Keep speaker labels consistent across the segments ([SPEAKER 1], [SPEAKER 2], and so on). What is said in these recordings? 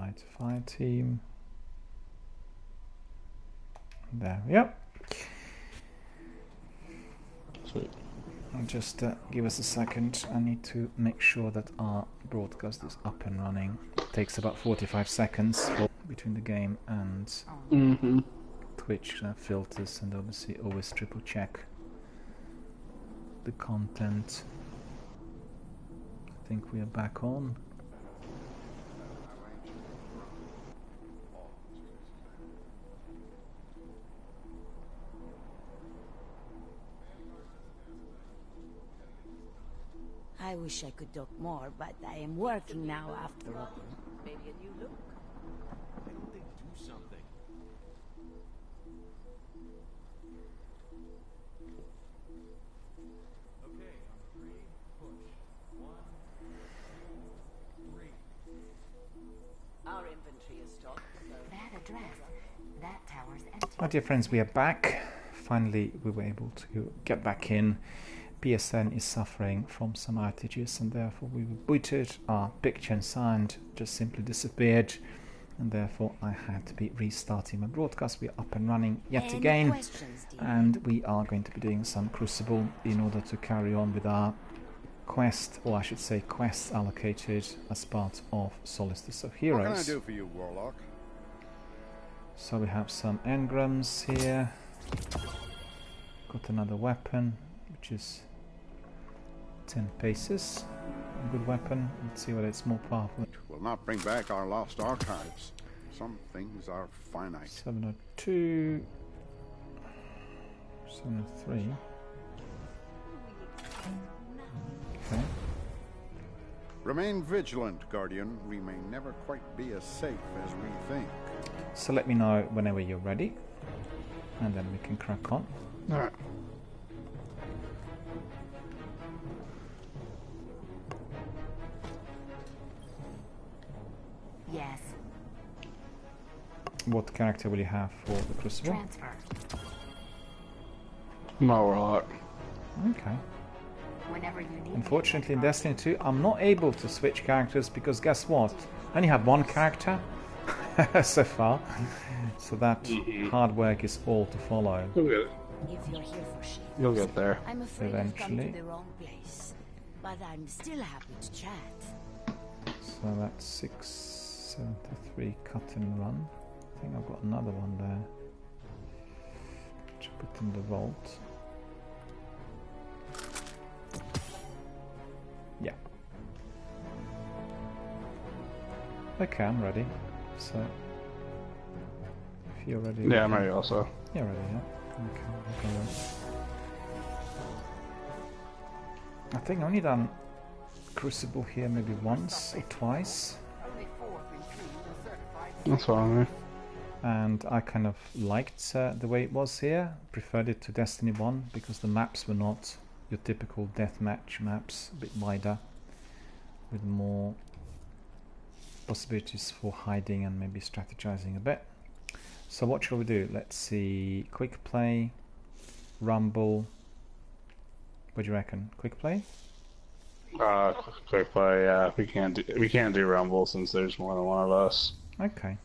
[SPEAKER 1] Right, fire team. There we go.
[SPEAKER 2] Sweet.
[SPEAKER 1] Just give us a second. I need to make sure that our broadcast is up and running. It takes about 45 seconds between the game and Twitch filters, and obviously always triple check the content. I think we are back on.
[SPEAKER 3] I wish I could talk more, but I am working now after all.
[SPEAKER 4] Maybe a new look. Why don't they do something? Okay, on 3, push. 1, 2, 3.
[SPEAKER 3] Our inventory is stocked.
[SPEAKER 5] That address, that tower's empty.
[SPEAKER 1] My dear friends, we are back. Finally, we were able to get back in. PSN is suffering from some outages, and therefore we were booted. Our picture and sound just simply disappeared, and therefore I had to be restarting my broadcast. We are up and running yet again, and we are going to be doing some Crucible in order to carry on with our quest, or I should say quests allocated as part of Solstice of Heroes.
[SPEAKER 6] What can I do for you, Warlock?
[SPEAKER 1] So we have some engrams here. Got another weapon, which is 10 paces. A good weapon. Let's see whether it's more powerful.
[SPEAKER 6] Will not bring back our lost archives. Some things are finite.
[SPEAKER 1] 702. 703. Okay.
[SPEAKER 6] Remain vigilant, Guardian. We may never quite be as safe as we think.
[SPEAKER 1] So let me know whenever you're ready, and then we can crack on.
[SPEAKER 2] Alright.
[SPEAKER 5] Yes.
[SPEAKER 1] What character will you have for the Crucible?
[SPEAKER 5] Transfer.
[SPEAKER 2] My Warlock.
[SPEAKER 1] Okay.
[SPEAKER 5] Whenever you need.
[SPEAKER 1] Unfortunately, in Destiny 2, I'm not able to switch characters because guess what? I only have one character so far, so that hard work is all to follow.
[SPEAKER 2] You'll get it.
[SPEAKER 3] If you're here for shit,
[SPEAKER 2] You'll get there.
[SPEAKER 3] I'm afraid I've come
[SPEAKER 1] Eventually.
[SPEAKER 3] to the wrong place. But I'm still happy to chat.
[SPEAKER 1] So that's 673 cut and run. I think I've got another one there. Which I put in the vault. Yeah. Okay, I'm ready. So, if you're ready.
[SPEAKER 2] Yeah, I'm ready also.
[SPEAKER 1] You're ready, yeah? Okay, I'll go then. I think I've only done Crucible here maybe once or twice.
[SPEAKER 2] That's fine.
[SPEAKER 1] And I kind of liked the way it was here. Preferred it to Destiny 1 because the maps were not your typical deathmatch maps, a bit wider, with more possibilities for hiding and maybe strategizing a bit. So what shall we do? Let's see. Quick play, rumble. What do you reckon? Quick play?
[SPEAKER 2] Quick play. Yeah, we can't do Rumble since there's more than one of us.
[SPEAKER 1] Okay.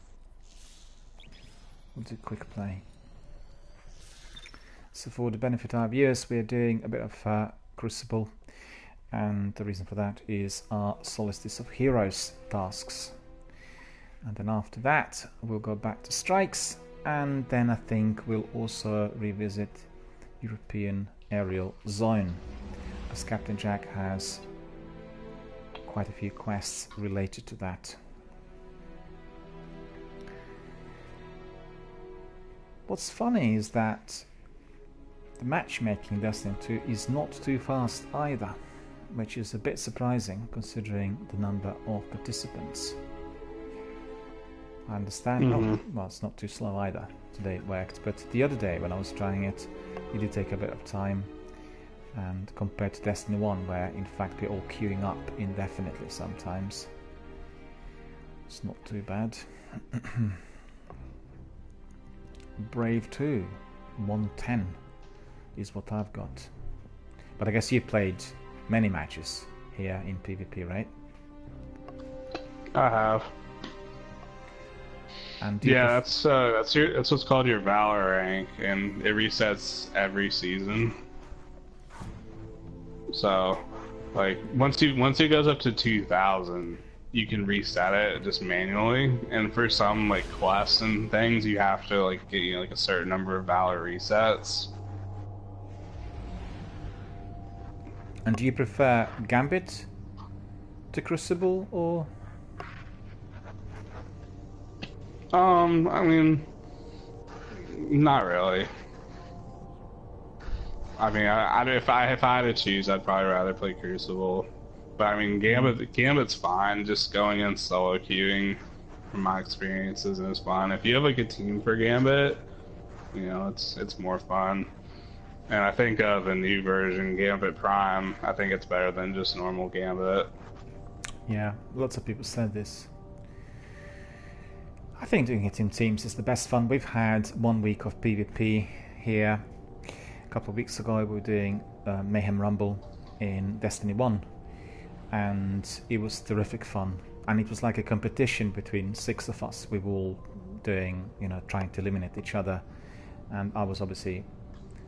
[SPEAKER 1] We'll do quick play. So for the benefit of our viewers, we're doing a bit of Crucible, and the reason for that is our Solstice of Heroes tasks. And then after that, we'll go back to strikes, and then I think we'll also revisit European Aerial Zone, as Captain Jack has quite a few quests related to that. What's funny is that the matchmaking in Destiny 2 is not too fast either, which is a bit surprising considering the number of participants. I understand, well, it's not too slow either. Today it worked, but the other day when I was trying it, it did take a bit of time, and compared to Destiny 1, where in fact we're all queuing up indefinitely sometimes, it's not too bad. Brave 2, 110 is what I've got. But I guess you've played many matches here in PvP, right?
[SPEAKER 2] I have.
[SPEAKER 1] And do you
[SPEAKER 2] Yeah, that's what's called your Valor rank, and it resets every season. So, like once it goes up to 2,000, you can reset it just manually. And for some like quests and things, you have to like get like a certain number of Valor resets.
[SPEAKER 1] And do you prefer Gambit to Crucible or?
[SPEAKER 2] I mean, not really. I mean, if I had to choose, I'd probably rather play Crucible. But I mean, Gambit's fine. Just going in solo queuing, from my experiences, is fun. If you have like a team for Gambit, you know, it's more fun. And I think the new version, Gambit Prime, I think it's better than just normal Gambit.
[SPEAKER 1] Yeah, lots of people said this. I think doing it in teams is the best fun. We've had 1 week of PvP here. A couple of weeks ago we were doing Mayhem Rumble in Destiny 1, and it was terrific fun. And it was like a competition between 6 of us. We were all doing, you know, trying to eliminate each other. And I was obviously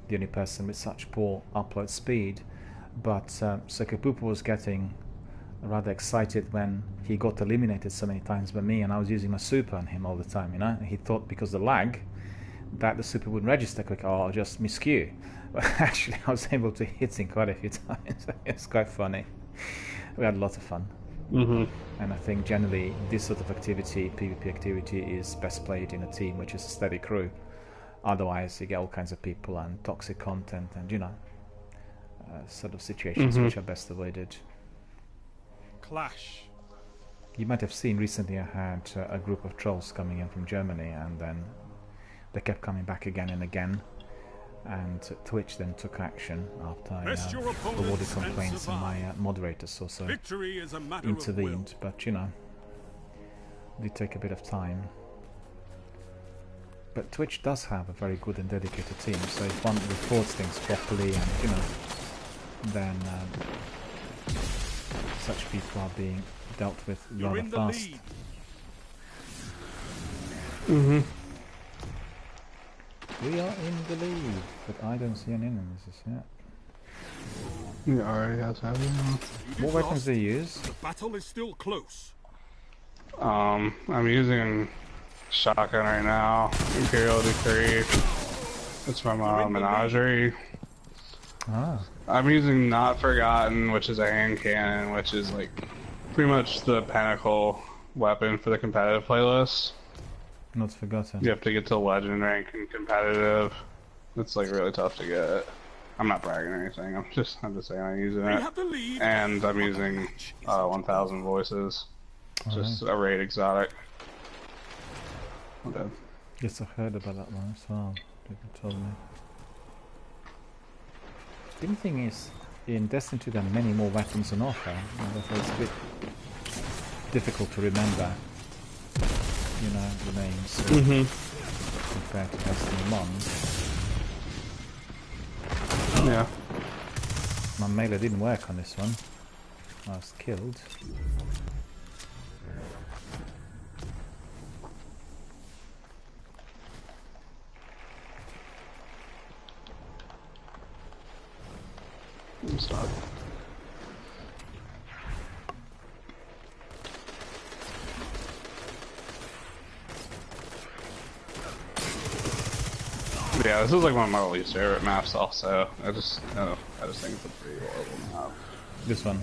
[SPEAKER 1] the only person with such poor upload speed. But Sukapupu was getting rather excited when he got eliminated so many times by me, and I was using my super on him all the time, you know. He thought because of the lag that the super wouldn't register quick, or I'll just miscue. But actually I was able to hit him quite a few times. It's quite funny. We had a lot of fun. And I think generally this sort of activity, PvP activity, is best played in a team which is a steady crew. Otherwise you get all kinds of people and toxic content and, you know, sort of situations which are best avoided.
[SPEAKER 4] Clash.
[SPEAKER 1] You might have seen recently I had a group of trolls coming in from Germany, and then they kept coming back again and again, and Twitch then took action after I awarded complaints, and my moderators also intervened, but you know, it did take a bit of time. But Twitch does have a very good and dedicated team, so if one reports things properly and, you know, then such people are being dealt with rather fast. We are in the lead, but I don't see any enemies yet.
[SPEAKER 2] You already has everything.
[SPEAKER 1] What weapons do you use?
[SPEAKER 4] The battle is still close.
[SPEAKER 2] I'm using shotgun right now. Imperial Decree. It's from Menagerie.
[SPEAKER 1] Ah.
[SPEAKER 2] I'm using Not Forgotten, which is a hand cannon, which is like pretty much the pinnacle weapon for the competitive playlist.
[SPEAKER 1] Not Forgotten.
[SPEAKER 2] You have to get to legend rank in competitive. It's like really tough to get. I'm not bragging or anything. I'm just saying I'm using it. And I'm using 1,000 Voices. Just a raid exotic. I'm dead.
[SPEAKER 1] Yes, I've heard about that one as well. People told me. The only thing is, in Destiny 2 there are many more weapons on offer, and therefore it's a bit difficult to remember, you know, the names compared to Destiny 1.
[SPEAKER 2] Yeah.
[SPEAKER 1] My melee didn't work on this one. I was killed.
[SPEAKER 2] Stop. Yeah, this is like one of my least favorite maps also. I just think it's a pretty horrible map.
[SPEAKER 1] This one.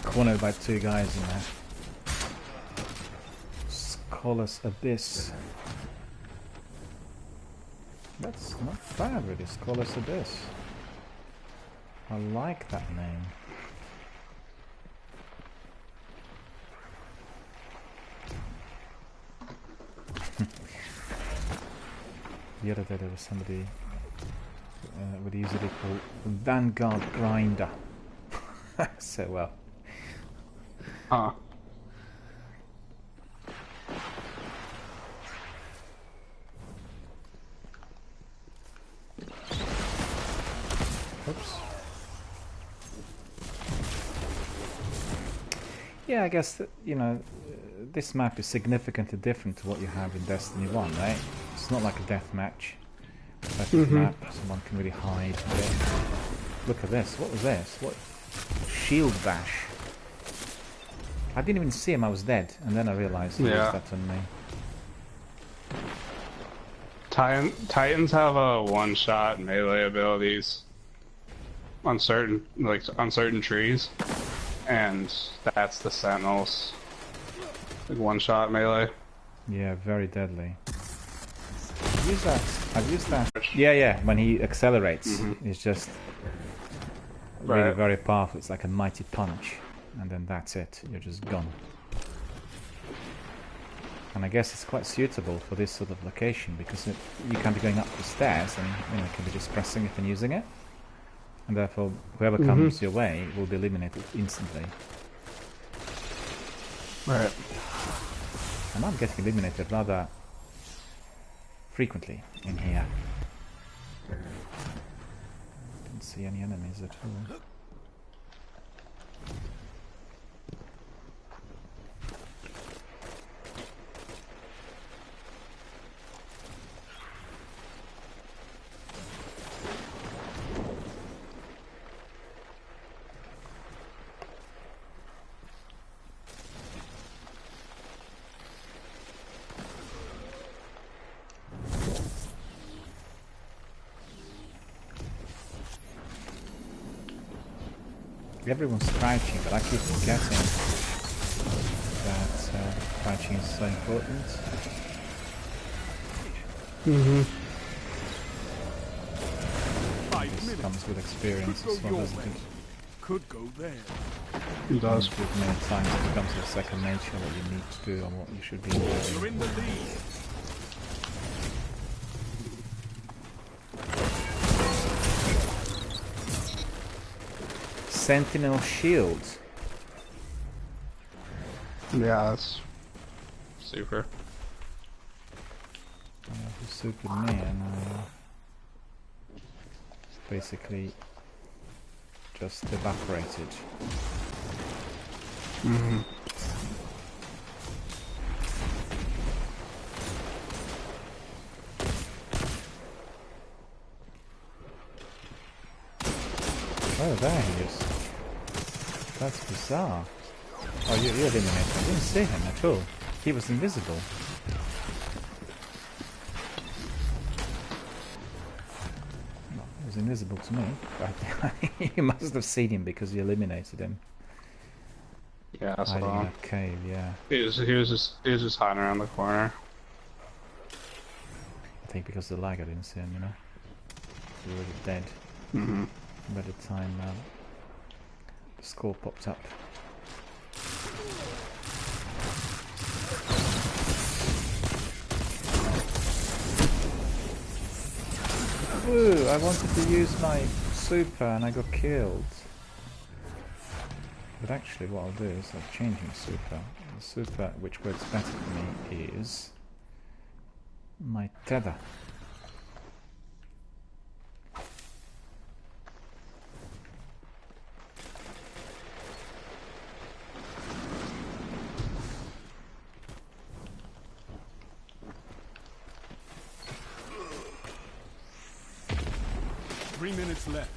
[SPEAKER 1] Cornered by 2 guys in there. Scholar's Abyss. That's not bad really, Scholar's Abyss. I like that name. The other day there was somebody with a usually called Vanguard Grinder. So well.
[SPEAKER 2] Huh.
[SPEAKER 1] Yeah, I guess that, you know, this map is significantly different to what you have in Destiny 1, right? It's not like a deathmatch type of map. Someone can really hide a bit. Look at this. What was this? What? Shield bash. I didn't even see him. I was dead, and then I realized he used that on me.
[SPEAKER 2] Titans have a one-shot melee abilities on certain trees, and that's the Sentinels. Like one-shot melee.
[SPEAKER 1] Yeah, very deadly. I've used that. Yeah. When he accelerates, it's just really very powerful. It's like a mighty punch, and then that's it. You're just gone. And I guess it's quite suitable for this sort of location because you can't be going up the stairs, and you can be just pressing it and using it, and therefore whoever comes your way will be eliminated instantly.
[SPEAKER 2] Right.
[SPEAKER 1] And I'm getting eliminated rather frequently in here. Don't see any enemies at all. Everyone's crouching, but I keep forgetting that crouching is so important. This comes with experience as well, doesn't it?
[SPEAKER 4] Could go there.
[SPEAKER 2] It does.
[SPEAKER 1] With many times it becomes a second nature what you need to do and what you should be doing.
[SPEAKER 4] You're in the lead.
[SPEAKER 1] Sentinel shield.
[SPEAKER 2] Yeah, that's super.
[SPEAKER 1] It's super me, and it's basically just evaporated. Oh, there he is. That's bizarre. Oh, you're eliminated. I didn't see him at all. He was invisible. Well, he was invisible to me. But you must have seen him because you eliminated him.
[SPEAKER 2] Yeah, I
[SPEAKER 1] Hiding
[SPEAKER 2] saw
[SPEAKER 1] in
[SPEAKER 2] him.
[SPEAKER 1] a cave, yeah.
[SPEAKER 2] He was just hiding around the corner.
[SPEAKER 1] I think because of the lag I didn't see him, you know. He was already dead. By the time the score popped up. Ooh, I wanted to use my super and I got killed. But actually what I'll do is I'll change my super. The super which works better for me is my tether.
[SPEAKER 4] Three minutes left.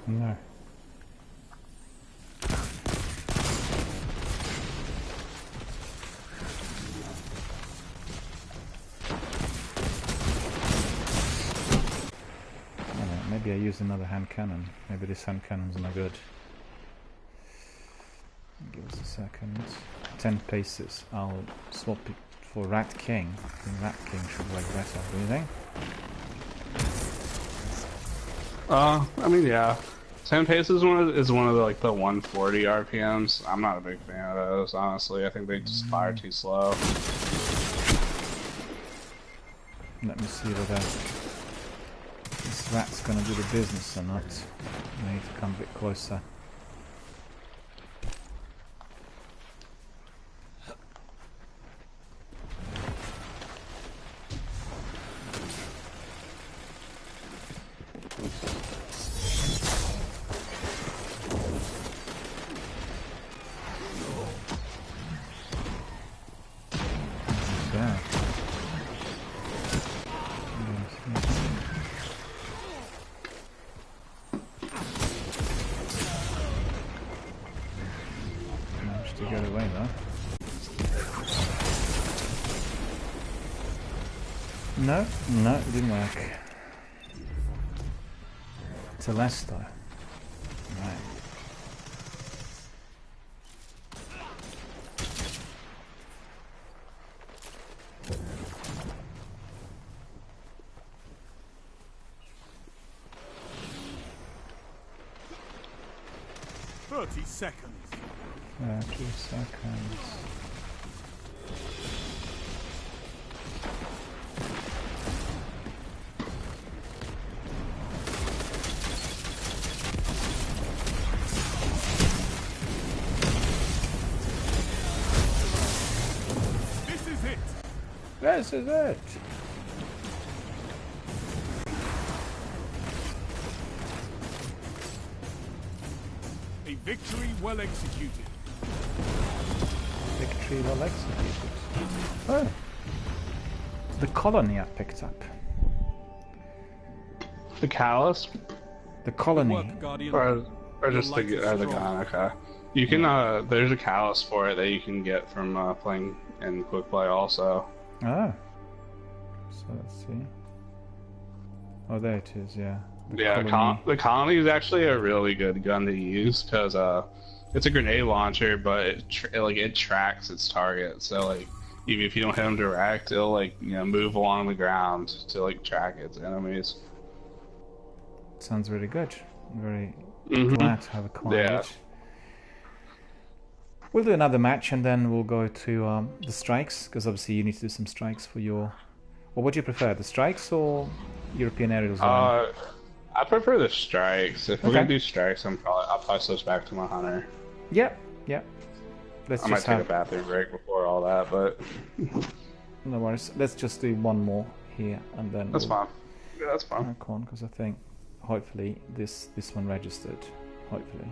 [SPEAKER 1] No. Maybe I use another hand cannon. Maybe this hand cannon's no good. Give us a second. 10 paces. I'll swap it for Rat King. I think Rat King should work better. Do you think?
[SPEAKER 2] I mean, yeah. 10 paces is one of the, like, the 140 RPMs. I'm not a big fan of those, honestly. I think they just fire too slow.
[SPEAKER 1] Let me see whether this rat's gonna do the business or not. I need to come a bit closer. Yeah. Managed to get away though. No, no, it didn't work. Telesto. Right.
[SPEAKER 4] "30 seconds."
[SPEAKER 1] 30 seconds.
[SPEAKER 4] This is it.
[SPEAKER 1] This is it!
[SPEAKER 4] A victory well executed.
[SPEAKER 1] Victory well executed. Oh! The colony I picked up.
[SPEAKER 2] The callus?
[SPEAKER 1] The
[SPEAKER 4] Good
[SPEAKER 1] colony.
[SPEAKER 4] work, Guardian.
[SPEAKER 2] Or just
[SPEAKER 4] Your light is
[SPEAKER 2] the
[SPEAKER 4] strong.
[SPEAKER 2] gun, okay. You can, there's a callus for it that you can get from playing in quick play also.
[SPEAKER 1] Oh. So let's see. Oh, there it is, yeah. The
[SPEAKER 2] Yeah,
[SPEAKER 1] colony.
[SPEAKER 2] the colony is actually a really good gun to use because it's a grenade launcher, but it tracks its target. So like even if you don't hit them direct, it'll like move along the ground to like track its enemies.
[SPEAKER 1] Sounds really good. Very
[SPEAKER 2] Mhm.
[SPEAKER 1] glad to have acquired
[SPEAKER 2] Yeah.
[SPEAKER 1] it. We'll do another match and then we'll go to the strikes, because obviously you need to do some strikes for your... Or what do you prefer, the strikes or European aerial zone?
[SPEAKER 2] I prefer the strikes. If we're
[SPEAKER 1] Okay.
[SPEAKER 2] gonna do strikes, I'll probably switch back to my hunter.
[SPEAKER 1] Yep, yep. Let's
[SPEAKER 2] I might
[SPEAKER 1] just
[SPEAKER 2] take a
[SPEAKER 1] have...
[SPEAKER 2] bathroom break before all that, but
[SPEAKER 1] No worries. Let's just do one more here and then
[SPEAKER 2] that's
[SPEAKER 1] we'll
[SPEAKER 2] fine. Yeah, that's fine.
[SPEAKER 1] crack on, because I think hopefully this one registered. Hopefully.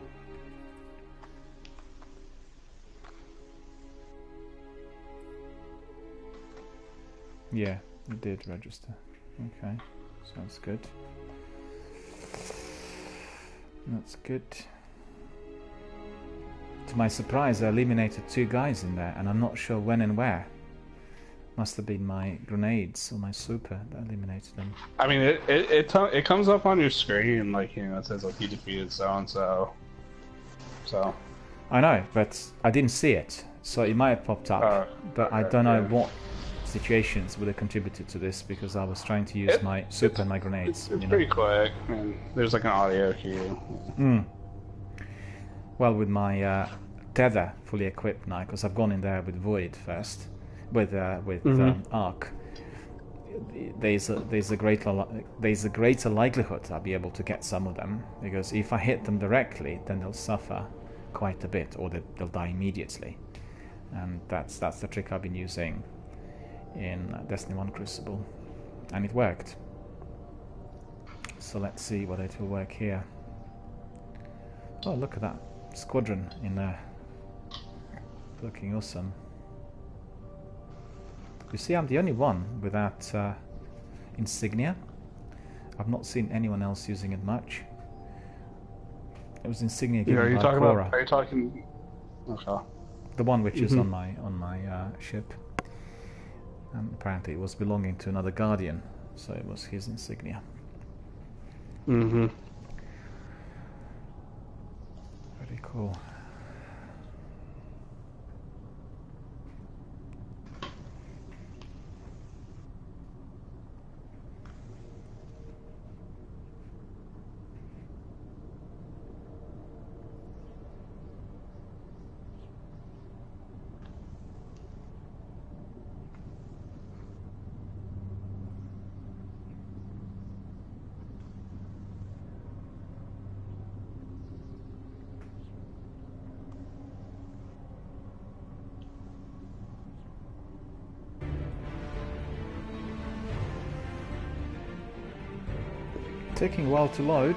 [SPEAKER 1] Yeah, it did register. Okay, sounds good. That's good. To my surprise, I eliminated 2 guys in there, and I'm not sure when and where. Must have been my grenades or my super that eliminated them.
[SPEAKER 2] I mean, it comes up on your screen like it says like you defeated so and so. So.
[SPEAKER 1] I know, but I didn't see it, so it might have popped up. But I don't know what situations would have contributed to this, because I was trying to use my super and my grenades.
[SPEAKER 2] It's pretty quick. I mean, there's like an audio cue.
[SPEAKER 1] Well, with my tether fully equipped now, because I've gone in there with Void first, with Arc. There's a greater likelihood I'll be able to get some of them, because if I hit them directly, then they'll suffer quite a bit, or they'll die immediately, and that's the trick I've been using in Destiny 1 Crucible, and it worked. So let's see whether it will work here. Oh, look at that squadron in there, looking awesome. You see, I'm the only one without insignia. I've not seen anyone else using it much. It was insignia given by Cora.
[SPEAKER 2] Are you talking? Okay.
[SPEAKER 1] The one which is on my ship. And apparently it was belonging to another Guardian, so it was his insignia.
[SPEAKER 2] Mm-hmm.
[SPEAKER 1] Very cool. Taking a while to load.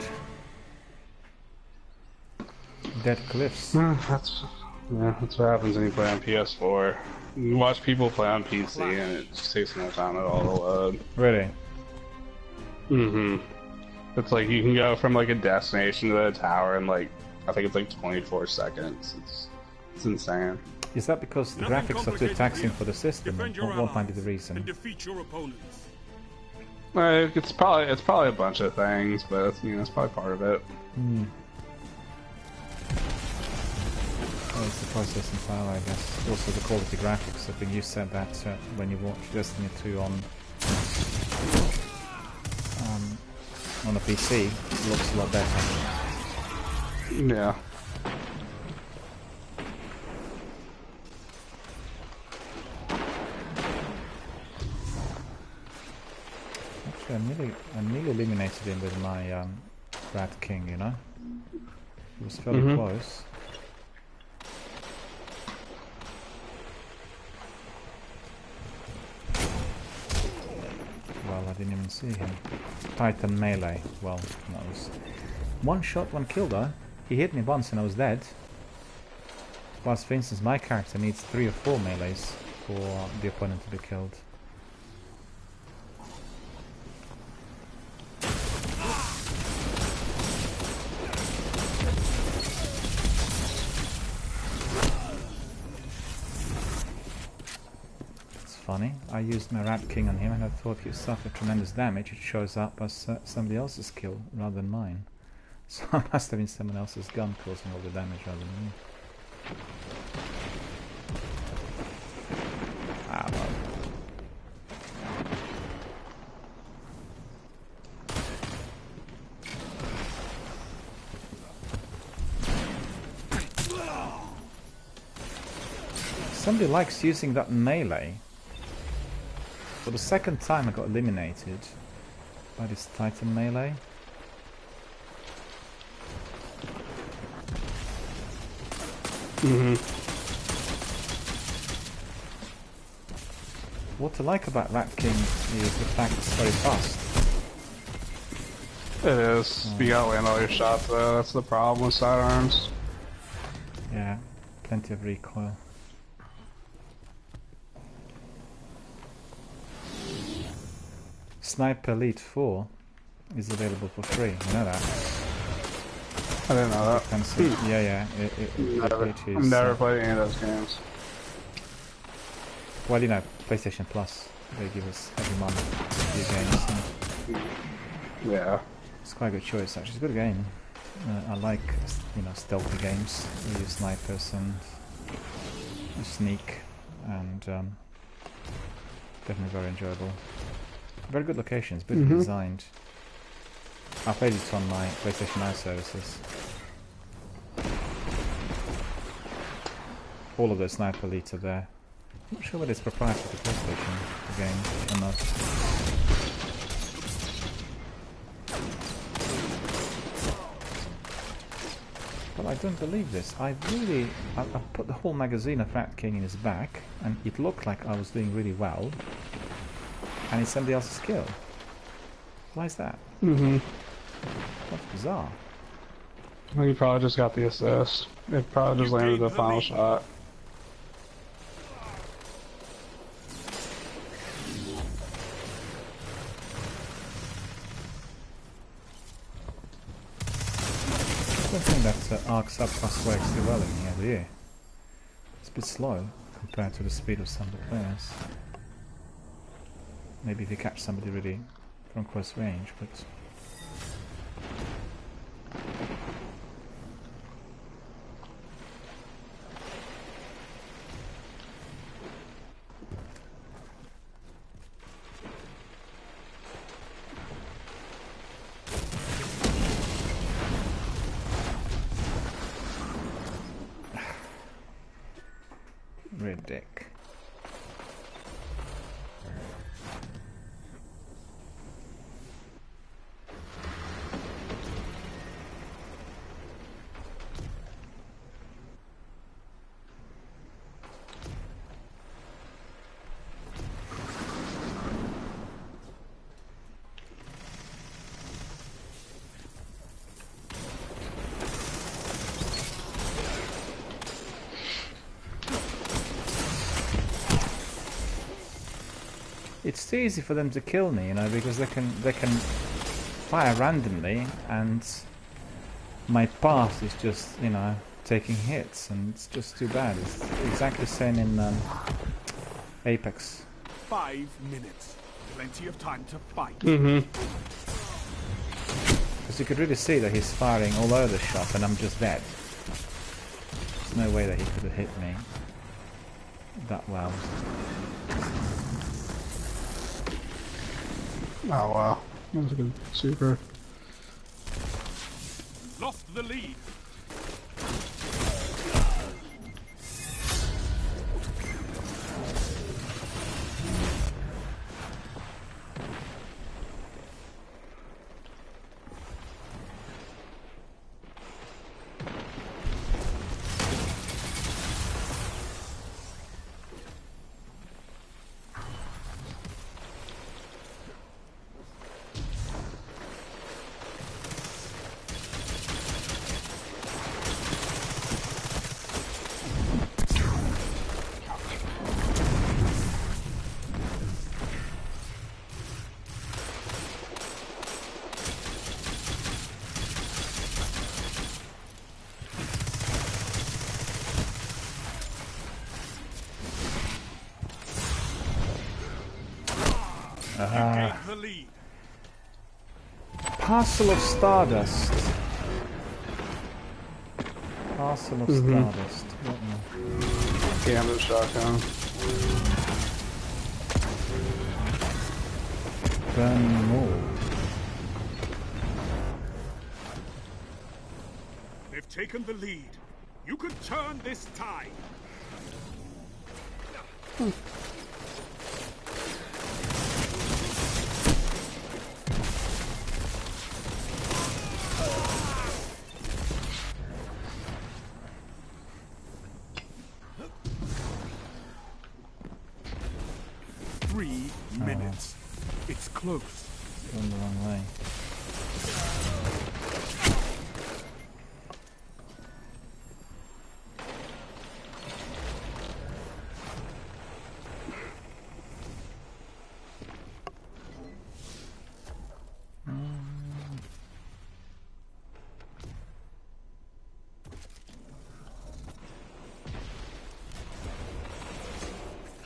[SPEAKER 1] Dead cliffs.
[SPEAKER 2] That's what happens when you play on PS4. You watch people play on PC and it just takes no time at all to load.
[SPEAKER 1] Really?
[SPEAKER 2] It's like you can go from like a destination to a tower in like, I think it's like 24 seconds. It's insane.
[SPEAKER 1] Is that because the graphics are too taxing for the system, or what might be the reason?
[SPEAKER 4] And defeat your opponents.
[SPEAKER 2] It's probably a bunch of things, but it's probably part of it.
[SPEAKER 1] Well, it's the processing power, I guess. Also the quality graphics. I think you said that when you watched Destiny 2 on a PC, it looks a lot better.
[SPEAKER 2] Yeah.
[SPEAKER 1] Actually, I nearly eliminated him with my Rat King, you know? It was fairly close. Well, I didn't even see him. Titan melee. Well, that was one shot, one kill though. He hit me once and I was dead. Whilst, for instance, my character needs 3 or 4 melees for the opponent to be killed. Funny. I used my Rat King on him and I thought he suffered tremendous damage. It shows up as somebody else's kill rather than mine. So it must have been someone else's gun causing all the damage rather than me. Ah, well. Somebody likes using that melee. For the second time I got eliminated by this Titan melee. What I like about Rat King is the fact it's very fast.
[SPEAKER 2] It is. You gotta land all your shots though, that's the problem with sidearms.
[SPEAKER 1] Yeah, plenty of recoil. Sniper Elite 4 is available for free, you know that?
[SPEAKER 2] I didn't know that.
[SPEAKER 1] Yeah, it is.
[SPEAKER 2] I've never played any of those games.
[SPEAKER 1] Well, you know, PlayStation Plus, they give us every month a few games.
[SPEAKER 2] Yeah.
[SPEAKER 1] It's quite a good choice actually, it's a good game. I like, stealthy games where you snipers and you sneak, and definitely very enjoyable. Very good locations, beautifully designed. I played it on my PlayStation Now services. All of the Sniper Elites are there. I'm not sure whether it's proprietary to PlayStation, the game, or not. But I don't believe this. I put the whole magazine of Rat King in his back, and it looked like I was doing really well. And it's somebody else's kill. Why is that? That's bizarre.
[SPEAKER 2] I think you probably just got the assist. It probably just landed the final shot.
[SPEAKER 1] I don't think that arcs up fast works too well in here, do you? It's a bit slow compared to the speed of some of the players. Maybe if you catch somebody really from close range, but... Ridic. It's too easy for them to kill me, you know, because they can fire randomly, and my path is just, you know, taking hits, and it's just too bad. It's exactly the same in Apex.
[SPEAKER 4] 5 minutes. Plenty of time to fight.
[SPEAKER 2] Mm-hmm.
[SPEAKER 1] Because you could really see that he's firing all over the shop, and I'm just dead. There's no way that he could have hit me that well.
[SPEAKER 2] Oh wow, that was a good super.
[SPEAKER 4] Lost the lead. The lead.
[SPEAKER 1] Parcel of Stardust. Parcel of Stardust. What now?
[SPEAKER 2] Gambit shotgun.
[SPEAKER 1] Burning Mold.
[SPEAKER 4] They've taken the lead. You could turn this tide. Minutes. It's close.
[SPEAKER 1] Going the wrong way.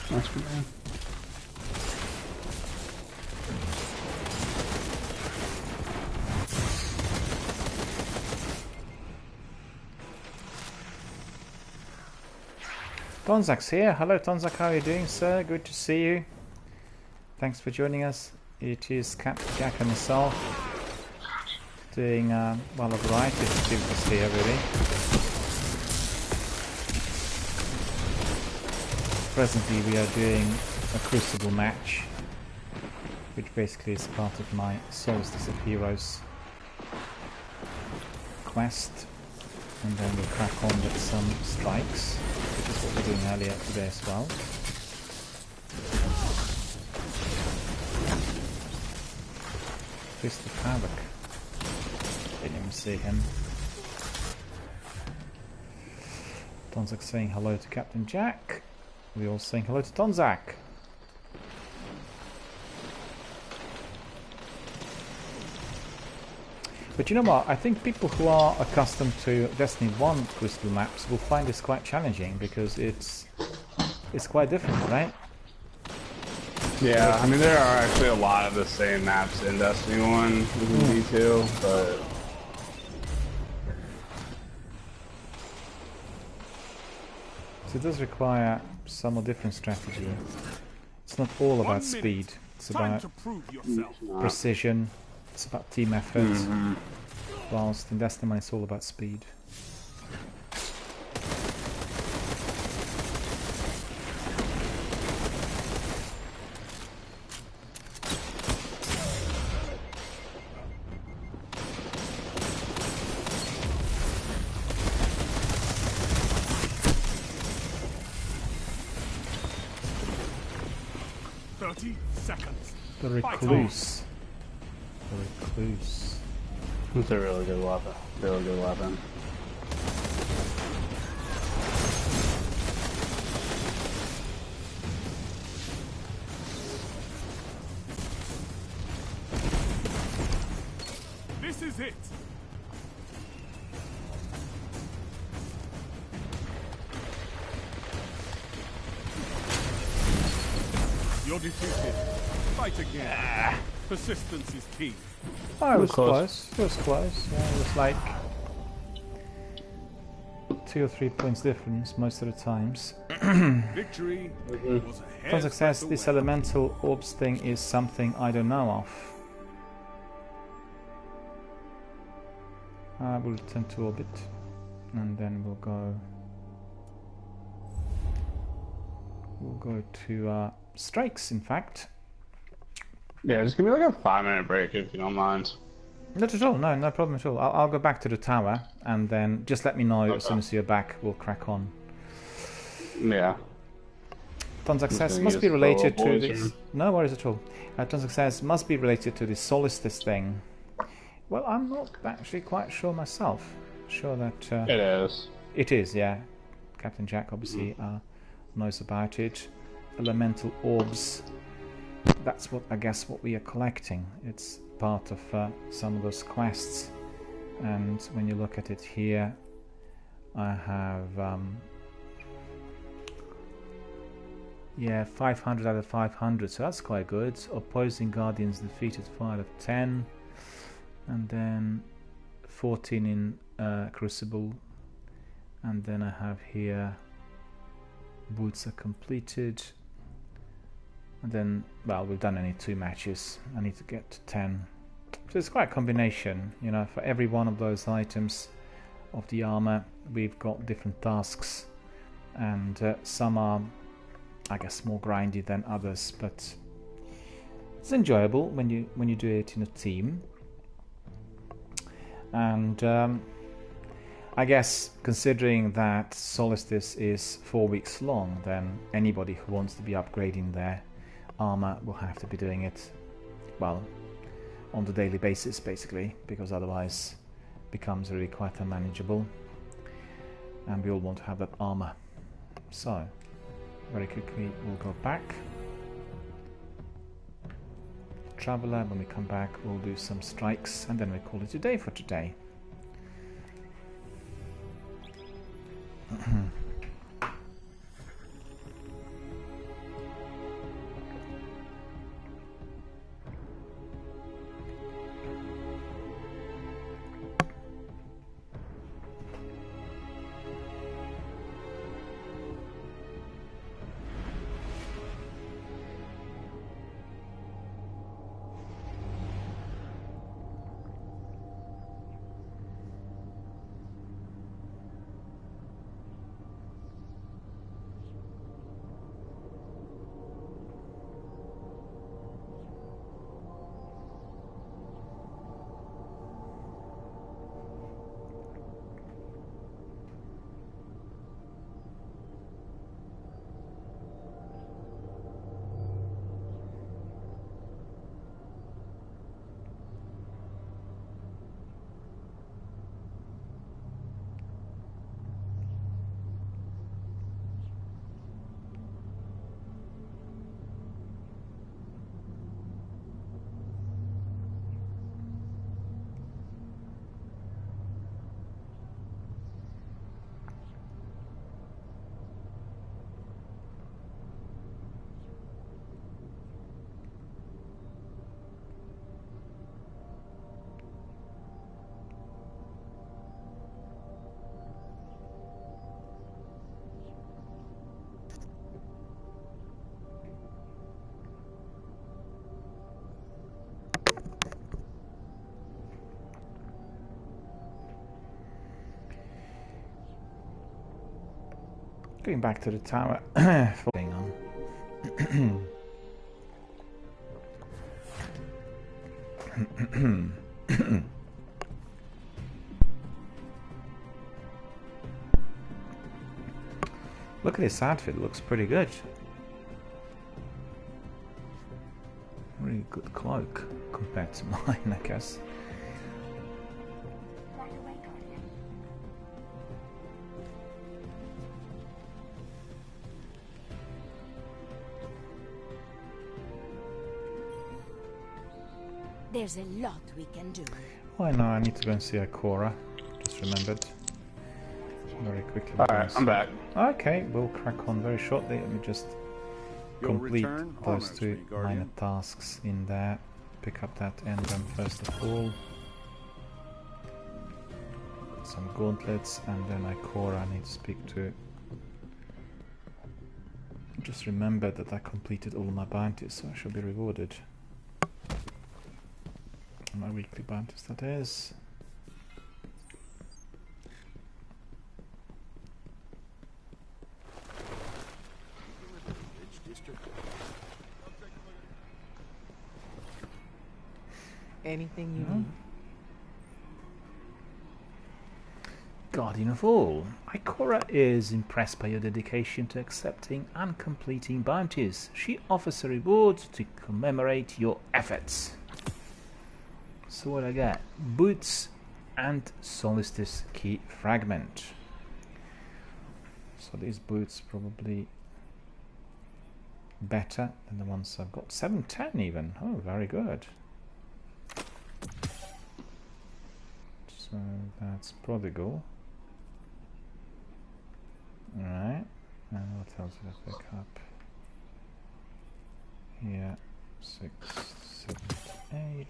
[SPEAKER 2] Nice one, man.
[SPEAKER 1] Tonzak's here. Hello Tonzak, how are you doing, sir? Good to see you. Thanks for joining us. It is Captain Jack and myself doing well, a variety of activities here, really. Presently we are doing a Crucible match, which basically is part of my Solstice of Heroes quest, and then we'll crack on with some strikes, which is what we're doing earlier today as well. Fist of Havoc. Didn't even see him. Tonzak saying hello to Captain Jack. We're all saying hello to Tonzak. But you know what, I think people who are accustomed to Destiny 1 Crystal maps will find this quite challenging, because it's quite different, right?
[SPEAKER 2] Yeah, I mean there are actually a lot of the same maps in Destiny 1 within D2, but
[SPEAKER 1] so it does require some different strategy. It's not all about speed, it's about precision, it's about team effort, whilst in Destiny 1 it's all about speed. The Recluse. The Recluse.
[SPEAKER 2] it's a really good weapon. Really good weapon.
[SPEAKER 4] This is it. You're defeated. Fight again. Persistence is key.
[SPEAKER 1] Oh, it was
[SPEAKER 2] close.
[SPEAKER 1] close. It was close. Yeah, it was like 2 or 3 points difference most of the times.
[SPEAKER 4] Victory was a
[SPEAKER 1] Upon
[SPEAKER 4] hair's
[SPEAKER 1] success,
[SPEAKER 4] breadth
[SPEAKER 1] this
[SPEAKER 4] away.
[SPEAKER 1] elemental orbs thing is something I don't know of. We'll return to orbit, and then we'll go to strikes. In fact,
[SPEAKER 2] Yeah, just give me like a 5-minute break if you don't mind.
[SPEAKER 1] not at all. No problem at all. I'll go back to the tower, and then just let me know as soon as you're back. We'll crack on.
[SPEAKER 2] Yeah.
[SPEAKER 1] Ton success
[SPEAKER 2] gonna
[SPEAKER 1] must
[SPEAKER 2] use
[SPEAKER 1] be
[SPEAKER 2] the
[SPEAKER 1] related to
[SPEAKER 2] boys
[SPEAKER 1] this.
[SPEAKER 2] room.
[SPEAKER 1] No worries at all. Ton success must be related to this solstice thing. Well, I'm not actually quite sure myself. Sure that
[SPEAKER 2] It is.
[SPEAKER 1] it is. Yeah, Captain Jack obviously knows about it. Elemental orbs. That's what I guess what we are collecting. It's part of some of those quests. And when you look at it here, I have. Yeah, 500 out of 500, so that's quite good. Opposing Guardians defeated 5 of 10. And then 14 in Crucible. And then I have here boots are completed. And then, well, we've done only 2 matches. I need to get to 10. So it's quite a combination, you know, for every one of those items of the armor, we've got different tasks. And some are, I guess, more grindy than others, but it's enjoyable when you do it in a team. And I guess considering that Solstice is 4 weeks long, then anybody who wants to be upgrading their armor will have to be doing it, well, on the daily basis basically, because otherwise it becomes really quite unmanageable, and we all want to have that armor. So very quickly we'll go back. Traveler, when we come back we'll do some strikes, and then we call it a day for today. Going back to the tower. Hang on. Look at this outfit, looks pretty good. Really good cloak compared to mine, I guess.
[SPEAKER 5] Right away, Guardian.
[SPEAKER 3] There's a lot we can do.
[SPEAKER 1] Oh, I know, I need to go and see Ikora. Just remembered. Very quickly.
[SPEAKER 2] Alright, I'm back.
[SPEAKER 1] Okay, we'll crack on very shortly. Let me just
[SPEAKER 6] You'll
[SPEAKER 1] complete
[SPEAKER 6] return
[SPEAKER 1] those two
[SPEAKER 6] harmlessly,
[SPEAKER 1] minor
[SPEAKER 6] Guardian.
[SPEAKER 1] tasks in there. Pick up that emblem first of all. Some gauntlets, and then Ikora I need to speak to. Just remember that I completed all my bounties, so I shall be rewarded. My weekly bounties, that is.
[SPEAKER 4] Ridge District.
[SPEAKER 7] Anything you
[SPEAKER 1] No.
[SPEAKER 7] need?
[SPEAKER 1] Guardian of all, Ikora is impressed by your dedication to accepting and completing bounties. She offers a reward to commemorate your efforts. So what I get? Boots and Solstice key fragment. So these boots probably better than the ones I've got. 710 even. Oh, very good. So that's Prodigal. Alright. And what else did I pick up? Here. 6, 7, 8.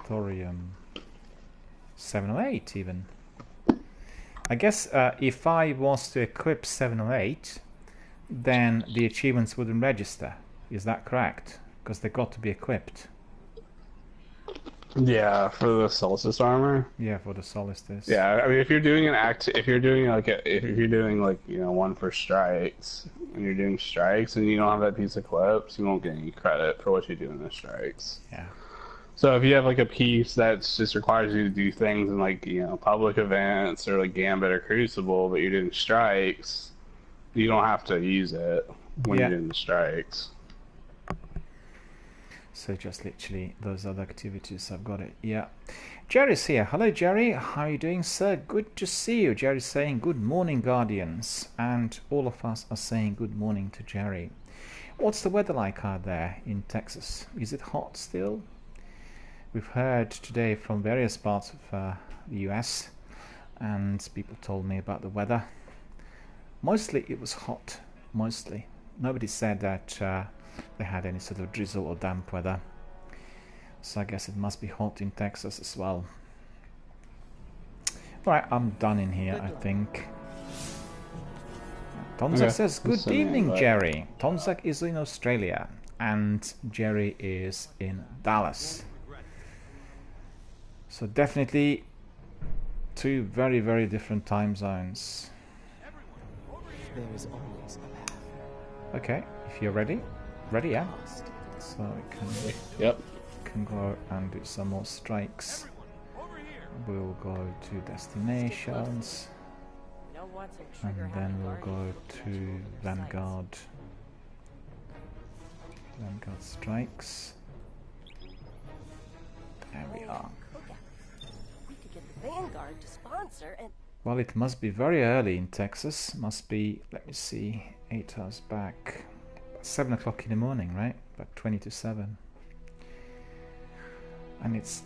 [SPEAKER 1] Thorium 708 even. I guess if I was to equip 708, then the achievements wouldn't register. Is that correct? Because they got to be equipped.
[SPEAKER 2] Yeah, for the Solstice armor.
[SPEAKER 1] Yeah, for the Solstice.
[SPEAKER 2] Yeah, I mean, if you're doing if you're doing like one for strikes, and you're doing strikes, and you don't have that piece equipped, you won't get any credit for what you do in the strikes.
[SPEAKER 1] Yeah.
[SPEAKER 2] So if you have like a piece that just requires you to do things in like public events or like Gambit or Crucible, but you're doing strikes, you don't have to use it when
[SPEAKER 1] Yeah.
[SPEAKER 2] you're doing the strikes.
[SPEAKER 1] So just literally those other activities, I've got it. Yeah. Jerry's here. Hello, Jerry. How are you doing, sir? Good to see you. Jerry's saying good morning, Guardians. And all of us are saying good morning to Jerry. What's the weather like out there in Texas? Is it hot still? We've heard today from various parts of the US, and people told me about the weather. Mostly it was hot. Mostly. Nobody said that they had any sort of drizzle or damp weather. So I guess it must be hot in Texas as well. Alright, I'm done in here, I think. Tonzak
[SPEAKER 2] Okay.
[SPEAKER 1] says, good
[SPEAKER 2] Send me an
[SPEAKER 1] evening,
[SPEAKER 2] invite.
[SPEAKER 1] Jerry. Tonzak is in Australia, and Jerry is in Dallas. So definitely two very, very different time zones.
[SPEAKER 7] There is always a path.
[SPEAKER 1] Okay, if you're ready. Ready, yeah?
[SPEAKER 7] Lost.
[SPEAKER 1] So I
[SPEAKER 2] Yep.
[SPEAKER 1] can go and do some more strikes. We'll go to destinations, and then we'll go to Vanguard. Vanguard strikes. There we are.
[SPEAKER 8] We could get the Vanguard to sponsor and
[SPEAKER 1] Well, it must be very early in Texas. Must be, let me see, 8 hours back. 7 o'clock in the morning, right? About 20 to 7. And it's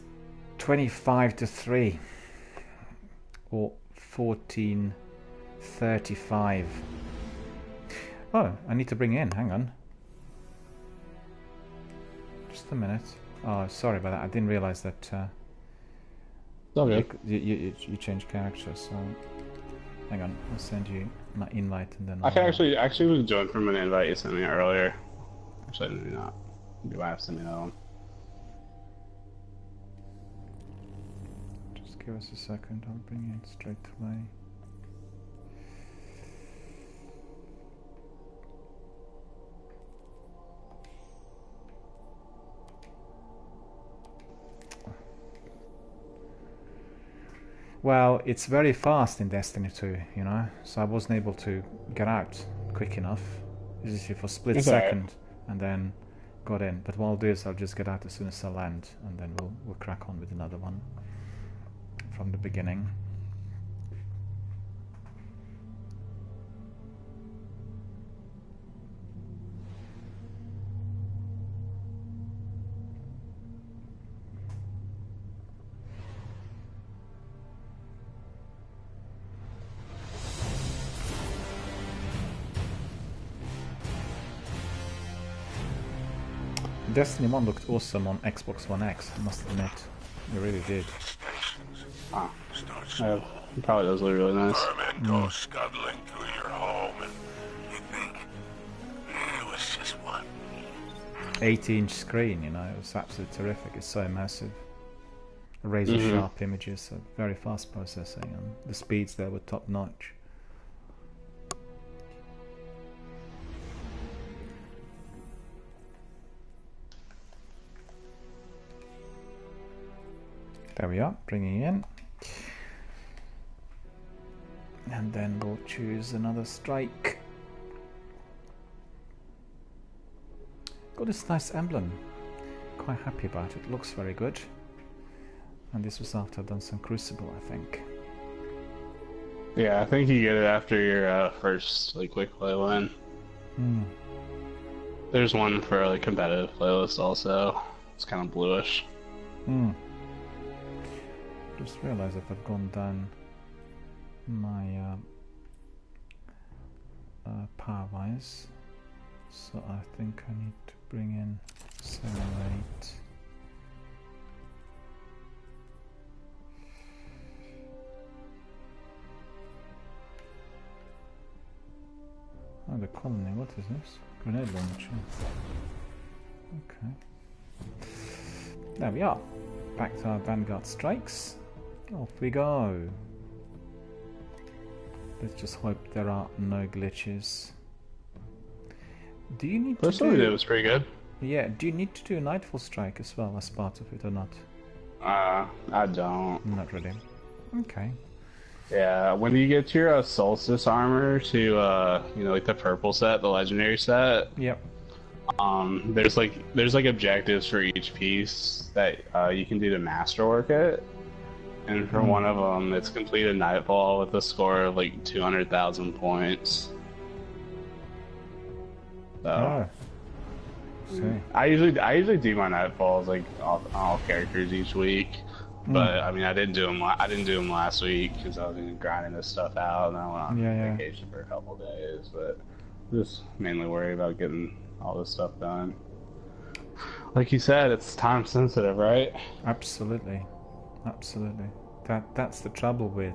[SPEAKER 1] 25 to 3. Or 14:35. Oh, I need to bring in, hang on. Just a minute. Oh, sorry about that. I didn't realize that
[SPEAKER 2] Okay.
[SPEAKER 1] you change character, so hang on, I'll send you my invite and then
[SPEAKER 2] I can
[SPEAKER 1] I'll-
[SPEAKER 2] actually was joined from an invite you sent me earlier. Actually, maybe not. You have to send me another one.
[SPEAKER 1] just give us a second, I'll bring you in straight away. Well, it's very fast in Destiny 2, you know, so I wasn't able to get out quick enough. Usually for a split
[SPEAKER 2] It's alright.
[SPEAKER 1] second, and then got in. But what I'll do is I'll just get out as soon as I land, and then we'll crack on with another one from the beginning. Destiny 1 looked awesome on Xbox One X, I must admit. It really did.
[SPEAKER 2] Oh. Yeah, it probably does look really nice.
[SPEAKER 9] Vermin go scuttling through your home and you think it was just one.
[SPEAKER 1] 80-inch screen, you know, it was absolutely terrific. It's so massive. Razor sharp images, so very fast processing, and the speeds there were top notch. There we are, bringing in. And then we'll choose another strike. Got this nice emblem. Quite happy about it, looks very good. And this was after I've done some Crucible, I think.
[SPEAKER 2] Yeah, I think you get it after your first like quick play win. There's one for like competitive playlist also. It's kind of bluish.
[SPEAKER 1] Just realized that I've gone down my power wise, so I think I need to bring in 7 or 8. Oh, the colony, what is this? Grenade launcher. Okay. There we are. Back to our Vanguard strikes. Off we go. Let's just hope there are no glitches. Do you need to do...
[SPEAKER 2] it was pretty good.
[SPEAKER 1] Yeah, do you need to do a Nightfall strike as well as part of it or not?
[SPEAKER 2] I don't.
[SPEAKER 1] Not really. Okay.
[SPEAKER 2] Yeah, when you get your Solstice armor to, you know, like the purple set, the legendary set.
[SPEAKER 1] Yep.
[SPEAKER 2] There's like objectives for each piece that you can do to masterwork it. And for one of them, it's completed Nightfall with a score of like 200,000 points. So, I usually do my Nightfalls like on all characters each week, but I mean I didn't do them last week because I was grinding this stuff out and I went on vacation for a couple days. But just mainly worried about getting all this stuff done. Like you said, it's time sensitive, right?
[SPEAKER 1] Absolutely. That's the trouble with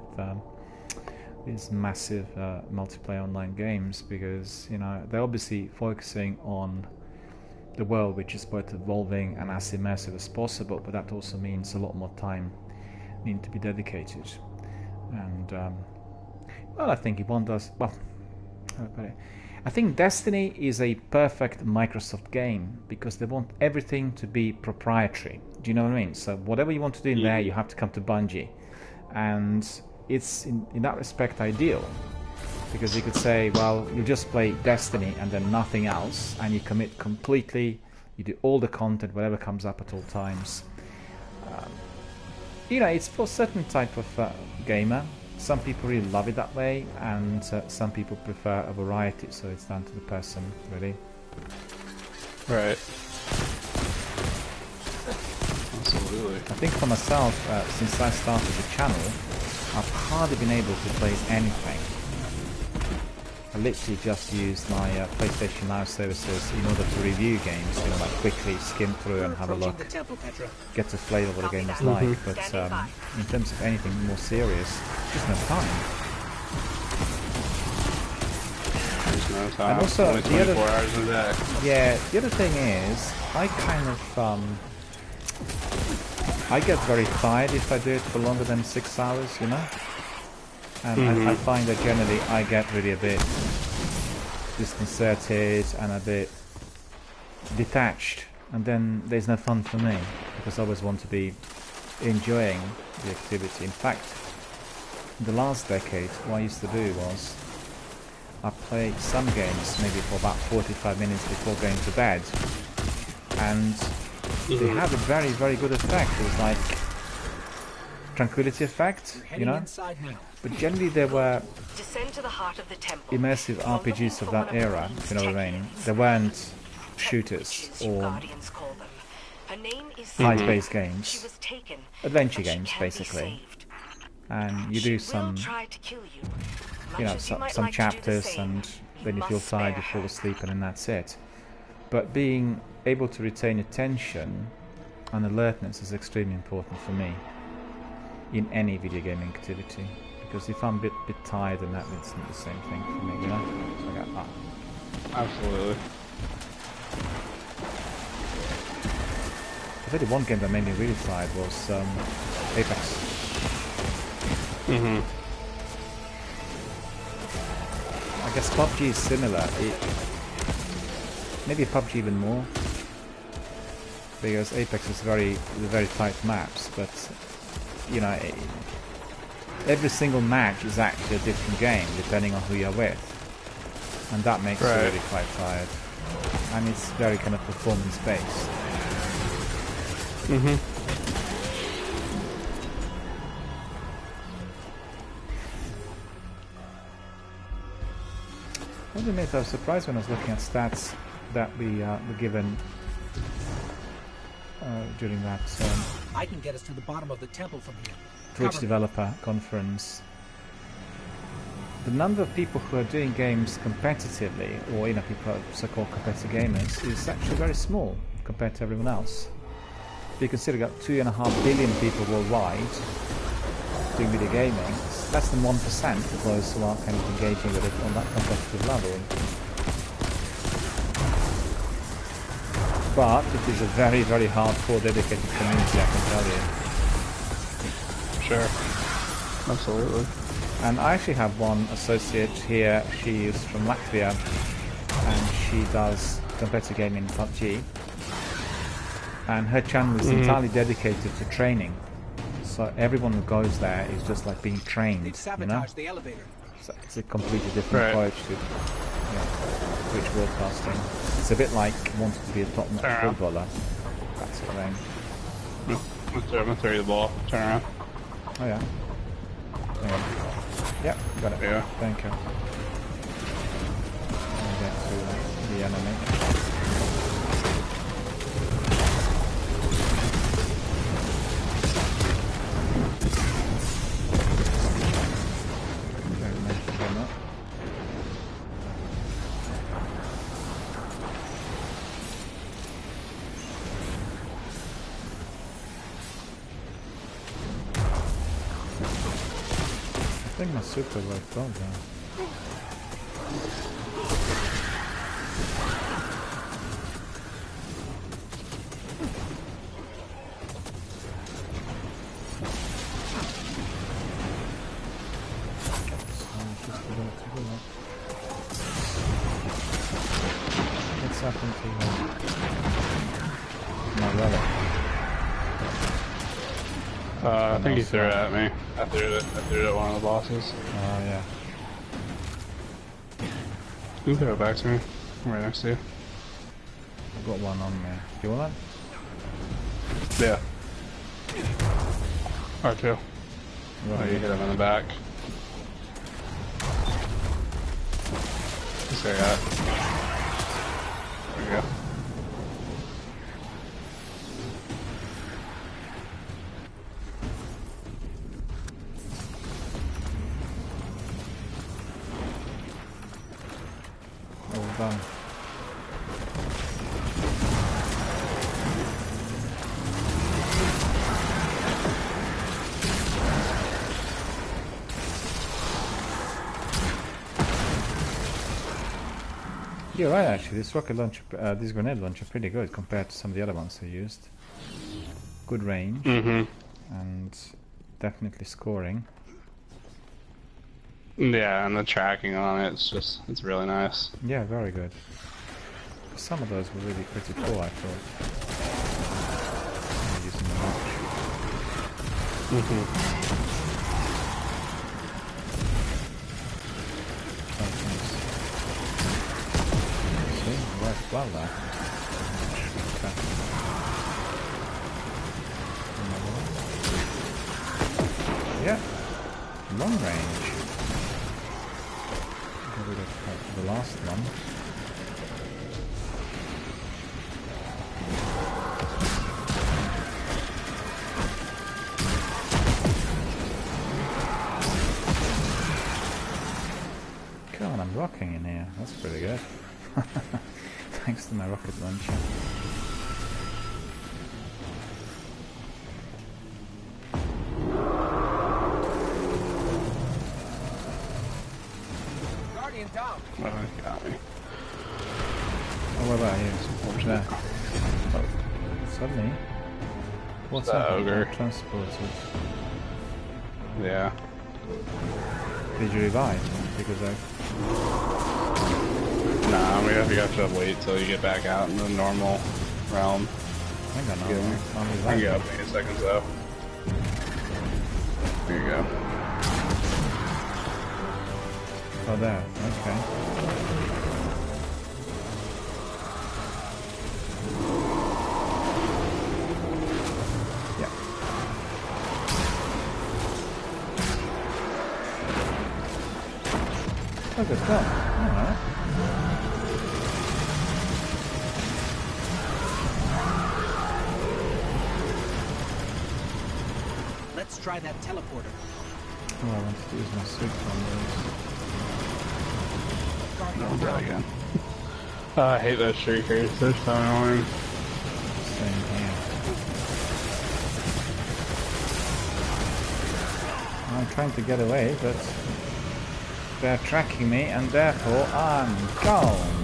[SPEAKER 1] these massive multiplayer online games, because you know they're obviously focusing on the world, which is both evolving and as immersive as possible, but that also means a lot more time needs to be dedicated. And well, I think if one does well, I think Destiny is a perfect Microsoft game because they want everything to be proprietary. Do you know what I mean? So whatever you want to do in there, you have to come to Bungie. And it's in that respect ideal, because you could say, well, you just play Destiny and then nothing else, and you commit completely, you do all the content, whatever comes up at all times. You know, it's for a certain type of gamer. Some people really love it that way, and some people prefer a variety, so it's down to the person, really.
[SPEAKER 2] Right. Absolutely.
[SPEAKER 1] I think for myself, since I started the channel, I've hardly been able to play anything. I literally just use my PlayStation Now services in order to review games, you know, like quickly skim through and have a look, get a flavour of what the game is like, but in terms of anything more serious, just no time.
[SPEAKER 2] There's no time.
[SPEAKER 1] And also,
[SPEAKER 2] only 24 hours a day.
[SPEAKER 1] Yeah, the other thing is, I kind of, I get very tired if I do it for longer than 6 hours, you know? And I find that generally I get really a bit disconcerted and a bit detached, and then there's no fun for me, because I always want to be enjoying the activity. In fact, in the last decade, what I used to do was I play some games maybe for about 45 minutes before going to bed, and they have a very, very good effect. It was like tranquility effect, you know? But generally there were immersive RPGs of that era, if you know what I mean. There weren't shooters or high-paced games, adventure games basically. And you do some, you know, some chapters, and then you feel tired, you fall asleep, and then that's it. but being able to retain attention and alertness is extremely important for me in any video gaming activity, because if I'm a bit tired, then that means not the same thing for me, you know? So I got,
[SPEAKER 2] Absolutely.
[SPEAKER 1] I think the one game that made me really tired was Apex. I guess PUBG is similar. Maybe PUBG even more, because Apex is very tight maps, but you know, every single match is actually a different game depending on who you're with, and that makes you really quite tired. And it's very kind of performance based. I have to admit, I was surprised when I was looking at stats that we were given during that
[SPEAKER 4] I can get us to the bottom of the temple from here.
[SPEAKER 1] Twitch developer conference. The number of people who are doing games competitively, or you know, people so-called competitive gamers, is actually very small compared to everyone else. If you consider you've got 2.5 billion people worldwide doing video gaming, it's less than 1% of those who are kind of engaging with it on that competitive level. But it is a very hardcore, dedicated community, I can tell you.
[SPEAKER 2] Sure. Absolutely.
[SPEAKER 1] And I actually have one associate here. She is from Latvia, and she does competitive gaming in PUBG. And her channel is entirely dedicated to training. So everyone who goes there is just like being trained, you know?
[SPEAKER 4] The elevator.
[SPEAKER 1] So it's a completely different approach to Twitch broadcasting. It's a bit like wanting to be a top-notch footballer. That's the thing.
[SPEAKER 2] I'm gonna throw you the ball. Turn around.
[SPEAKER 1] Oh yeah. Yep, got it.
[SPEAKER 2] Yeah.
[SPEAKER 1] Thank you. I'll get to the enemy. I think my super worked well there. What's happened to my relic?
[SPEAKER 2] I think he threw it at me. I threw it at one of the bosses.
[SPEAKER 1] Oh yeah.
[SPEAKER 2] You can throw it back to me. I'm right next to you.
[SPEAKER 1] I've got one on me. Do you want
[SPEAKER 2] Yeah. R2.
[SPEAKER 1] that?
[SPEAKER 2] Oh, you hit him in the back. Just like that. There we go.
[SPEAKER 1] All done. You're right, actually. This rocket launcher, this grenade launcher, pretty good compared to some of the other ones I used. Good range, and definitely scoring.
[SPEAKER 2] Yeah, and the tracking on it, it's really nice.
[SPEAKER 1] Yeah, very good. Some of those were really pretty poor, I thought. I'm using them much. See, worked well there. Okay. Another one. Yeah, long range. Get rid of the last one. God, I'm rocking in here. That's pretty good. thanks to my rocket launcher.
[SPEAKER 4] Guardian down.
[SPEAKER 2] Oh, got me.
[SPEAKER 1] Oh, what about you? What's that? Oh, suddenly? What's
[SPEAKER 2] The
[SPEAKER 1] that?
[SPEAKER 2] ogre.
[SPEAKER 1] Transported.
[SPEAKER 2] Yeah.
[SPEAKER 1] Did you revive? Because I...
[SPEAKER 2] Nah, we have to wait till you get back out in the normal realm.
[SPEAKER 1] I got no.
[SPEAKER 2] Yeah. I can get up in 8 seconds though. There you go.
[SPEAKER 1] Oh, there. Okay. Yeah. Oh, good stuff. Alright.
[SPEAKER 7] Let's try that teleporter.
[SPEAKER 1] Oh, I wanted to use my super on
[SPEAKER 2] Oh, God, again. I hate those shriekers. They're so annoying.
[SPEAKER 1] those. Same here. I'm trying to get away, but they're tracking me, and therefore I'm gone.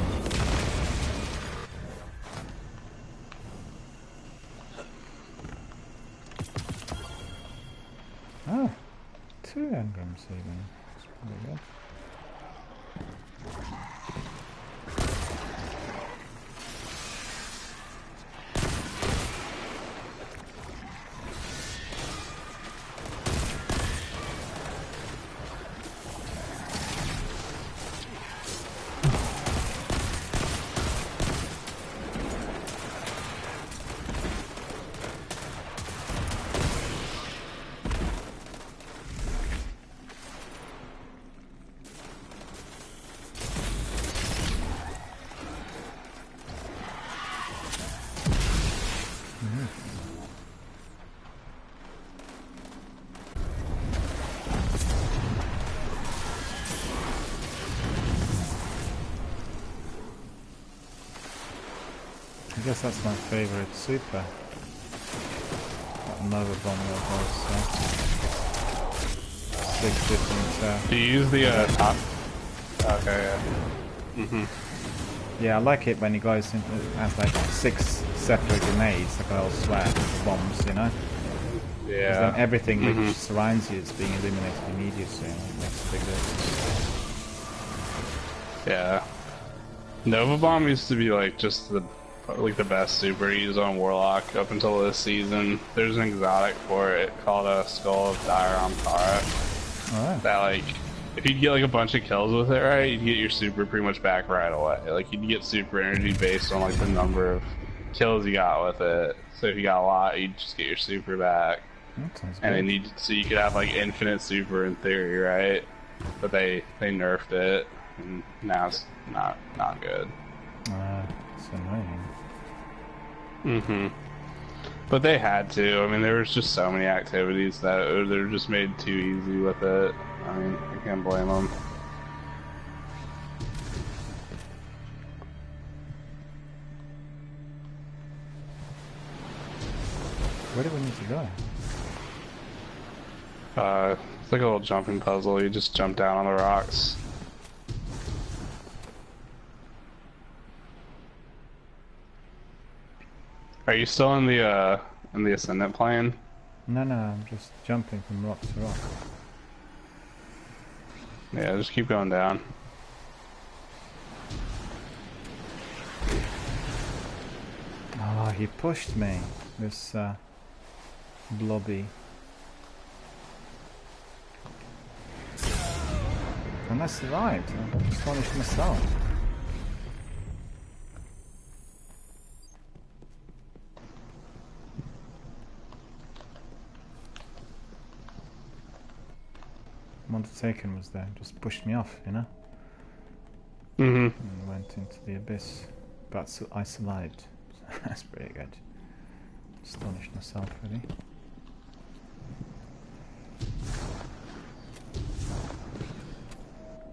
[SPEAKER 1] Oh, 2 engrams even. That's pretty good. I guess that's my favourite super. Another bomb that was 6 different.
[SPEAKER 2] Do you use the top? Okay, yeah.
[SPEAKER 1] Yeah, I like it when it goes into has like 6 separate grenades, like a whole sweat of bombs, you know? 'Cause
[SPEAKER 2] Yeah.
[SPEAKER 1] then everything which surrounds you is being eliminated immediately. And it makes a big difference.
[SPEAKER 2] Yeah. Nova Bomb used to be like just the best super to use on Warlock up until this season. There's an exotic for it called a Skull of Tara.
[SPEAKER 1] Alright.
[SPEAKER 2] That like if you'd get like a bunch of kills with it, right, you'd get your super pretty much back right away. Like you'd get super energy based on like the number of kills you got with it. So if you got a lot, you'd just get your super back.
[SPEAKER 1] That sounds
[SPEAKER 2] And
[SPEAKER 1] good.
[SPEAKER 2] then so you could have like infinite super in theory, right? But they nerfed it, and now it's not good.
[SPEAKER 1] It's annoying.
[SPEAKER 2] But they had to. I mean, there was just so many activities that they're just made too easy with it. I mean, I can't blame them.
[SPEAKER 1] Where do we need to go?
[SPEAKER 2] It's like a little jumping puzzle. You just jump down on the rocks. Are you still in the ascendant plane?
[SPEAKER 1] No, I'm just jumping from rock to rock.
[SPEAKER 2] Yeah, just keep going down.
[SPEAKER 1] Oh, he pushed me. This blobby. And I survived. I'm astonished myself. Montaken was there, just pushed me off, you know? And went into the abyss. But I survived. That's pretty good. Astonished myself, really.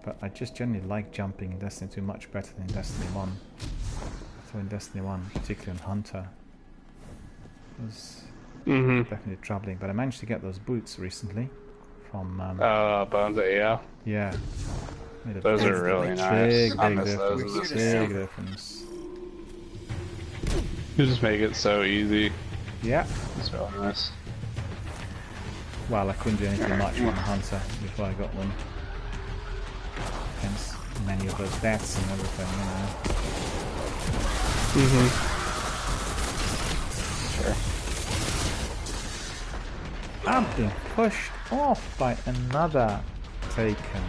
[SPEAKER 1] But I just generally like jumping in Destiny 2 much better than Destiny 1. I So in Destiny 1, particularly on Hunter, it was definitely troubling. But I managed to get those boots recently from...
[SPEAKER 2] Bones, yeah.
[SPEAKER 1] Yeah. Made a
[SPEAKER 2] Those
[SPEAKER 1] big,
[SPEAKER 2] are really nice. I
[SPEAKER 1] big
[SPEAKER 2] miss those in
[SPEAKER 1] difference.
[SPEAKER 2] this game.
[SPEAKER 1] Big difference.
[SPEAKER 2] You just make it so easy.
[SPEAKER 1] Yeah.
[SPEAKER 2] It's really nice.
[SPEAKER 1] Well, I couldn't do anything much on Hunter before I got them. Hence many of those deaths and everything, you know.
[SPEAKER 2] Sure.
[SPEAKER 1] I'm being pushed off by another Taken.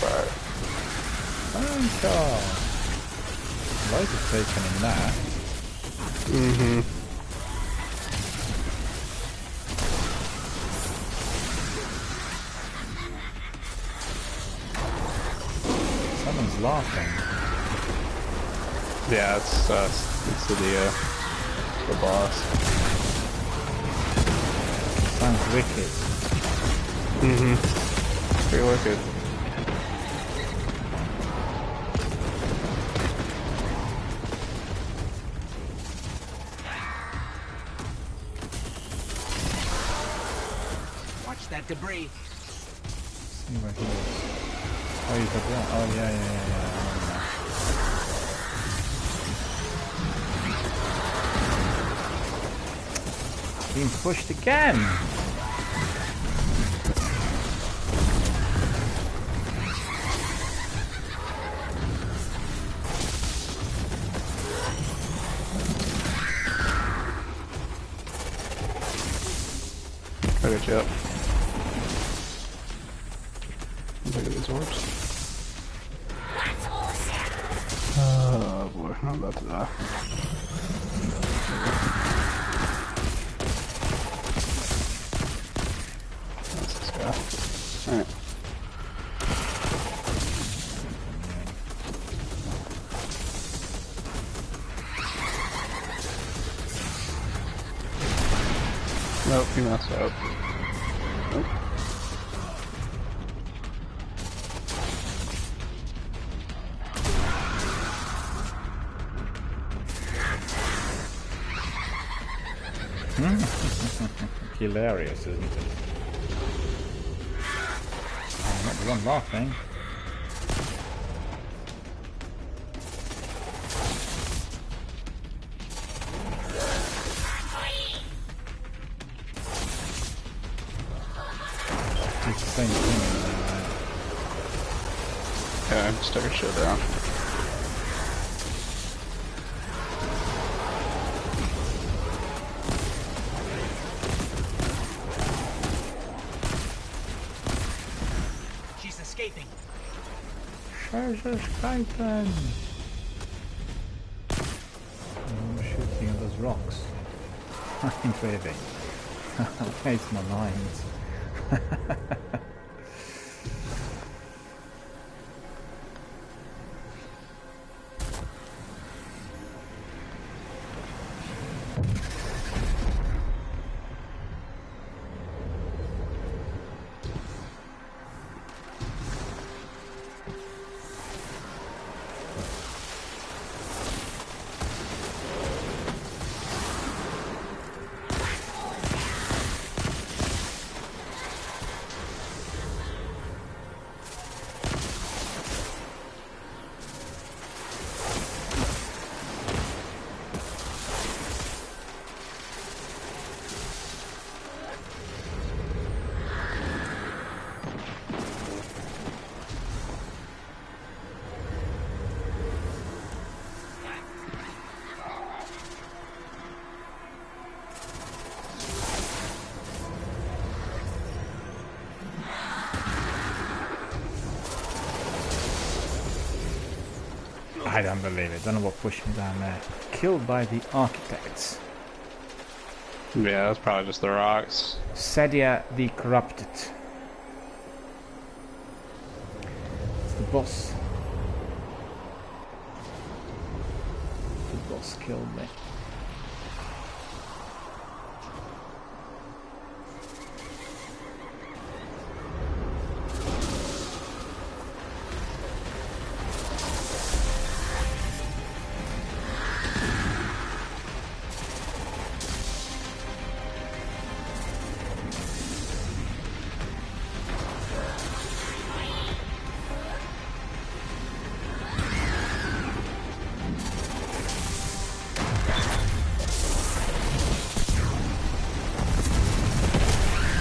[SPEAKER 2] Right.
[SPEAKER 1] Thank God. Loads of Taken in there. Someone's laughing.
[SPEAKER 2] Yeah, it's the boss.
[SPEAKER 1] Sounds wicked.
[SPEAKER 2] Pretty wicked.
[SPEAKER 7] Watch that debris.
[SPEAKER 1] See where he is. Oh, he's up there. Oh, yeah. I remember now. Being pushed again.
[SPEAKER 2] I'll get you up. Look at these orbs. Oh boy, I'm about to die. That's this guy. Alright. Nope, he messed up. Nope.
[SPEAKER 1] Hilarious, isn't it? I'm not the one laughing. It's the same thing.
[SPEAKER 2] Yeah, just took her shit down.
[SPEAKER 7] She's escaping.
[SPEAKER 1] Treasure Titan! I'm shooting at those rocks. I'm really. It's my mind. I don't believe it. Don't know what pushed me down there. Killed by the architects.
[SPEAKER 2] Yeah, that's probably just the rocks.
[SPEAKER 1] Sedia the Corrupted. It's the boss. The boss killed me.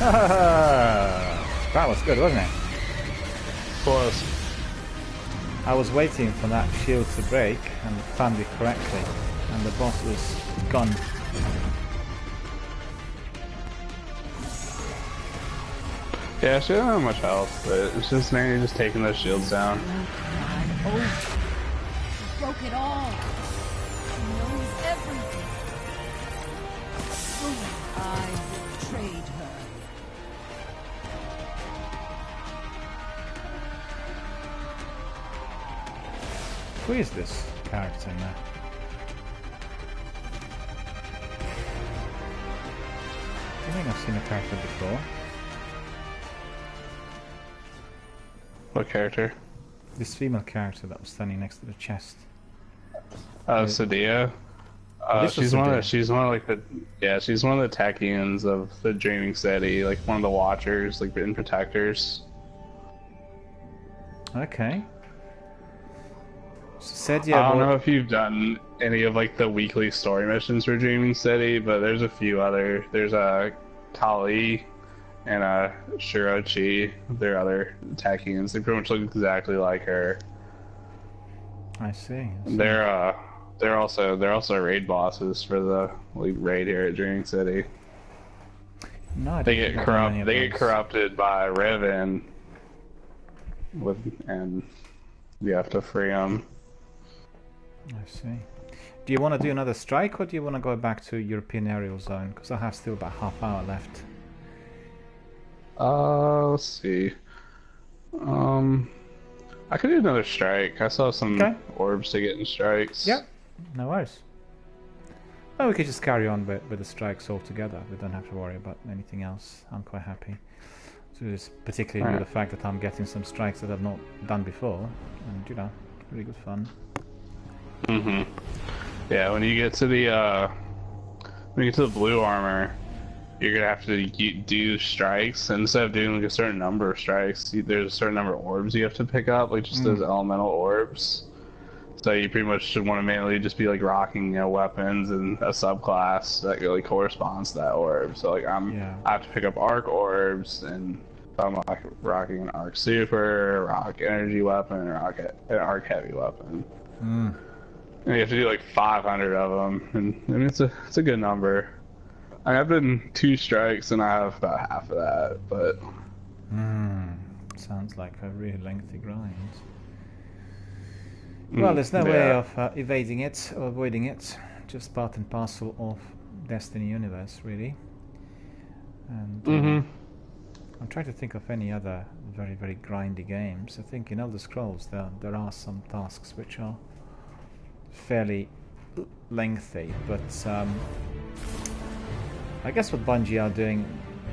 [SPEAKER 1] That was good, wasn't it?
[SPEAKER 2] Close.
[SPEAKER 1] I was waiting for that shield to break and timed it correctly, and the boss was gone.
[SPEAKER 2] Yeah, she doesn't have much health, but it's just mainly just taking those shields down.
[SPEAKER 3] Oh, she broke it all. She knows everything. Oh, I betrayed her.
[SPEAKER 1] Who is this character now? I think I've seen a character before.
[SPEAKER 2] What character?
[SPEAKER 1] This female character that was standing next to the chest.
[SPEAKER 2] Sadia.
[SPEAKER 1] This was
[SPEAKER 2] She's one
[SPEAKER 1] Sadia.
[SPEAKER 2] of she's one of like the she's one of the Tachians of the Dreaming City, like one of the Watchers, like and Protectors.
[SPEAKER 1] Okay. Said
[SPEAKER 2] I don't know if you've done any of like the weekly story missions for Dreaming City, but there's a few other. There's a Kali and a Shirochi. They're other Tachians. They pretty much look exactly like her.
[SPEAKER 1] I see.
[SPEAKER 2] They're also raid bosses for the like raid here at Dreaming City.
[SPEAKER 1] No, I
[SPEAKER 2] They
[SPEAKER 1] didn't
[SPEAKER 2] get
[SPEAKER 1] know
[SPEAKER 2] corrupt.
[SPEAKER 1] any of
[SPEAKER 2] They get
[SPEAKER 1] those.
[SPEAKER 2] corrupted by Riven, and you have to free them.
[SPEAKER 1] I see. Do you want to do another strike, or do you want to go back to European aerial zone? Because I have still about half hour left.
[SPEAKER 2] Let's see. I could do another strike. I saw some orbs to get in strikes.
[SPEAKER 1] Yep. No worries. Well, we could just carry on with the strikes altogether. We don't have to worry about anything else. I'm quite happy. So it's particularly with the fact that I'm getting some strikes that I've not done before, and you know, really good fun.
[SPEAKER 2] Mhm. Yeah, when you get to the blue armor, you're gonna have to do strikes. And instead of doing like a certain number of strikes, there's a certain number of orbs you have to pick up, like just those elemental orbs. So you pretty much should want to mainly just be like rocking, weapons and a subclass that really corresponds to that orb. So like I have to pick up arc orbs, and if I'm like rocking an arc super, rock energy weapon, rock an arc heavy weapon. And you have to do like 500 of them, and I mean it's a good number. I've done 2 strikes and I have about half of that, but
[SPEAKER 1] Sounds like a really lengthy grind. Well, there's no way of evading it or avoiding it. Just part and parcel of Destiny universe, really. And I'm trying to think of any other very, very grindy games. I think in Elder Scrolls there are some tasks which are fairly lengthy, but I guess what Bungie are doing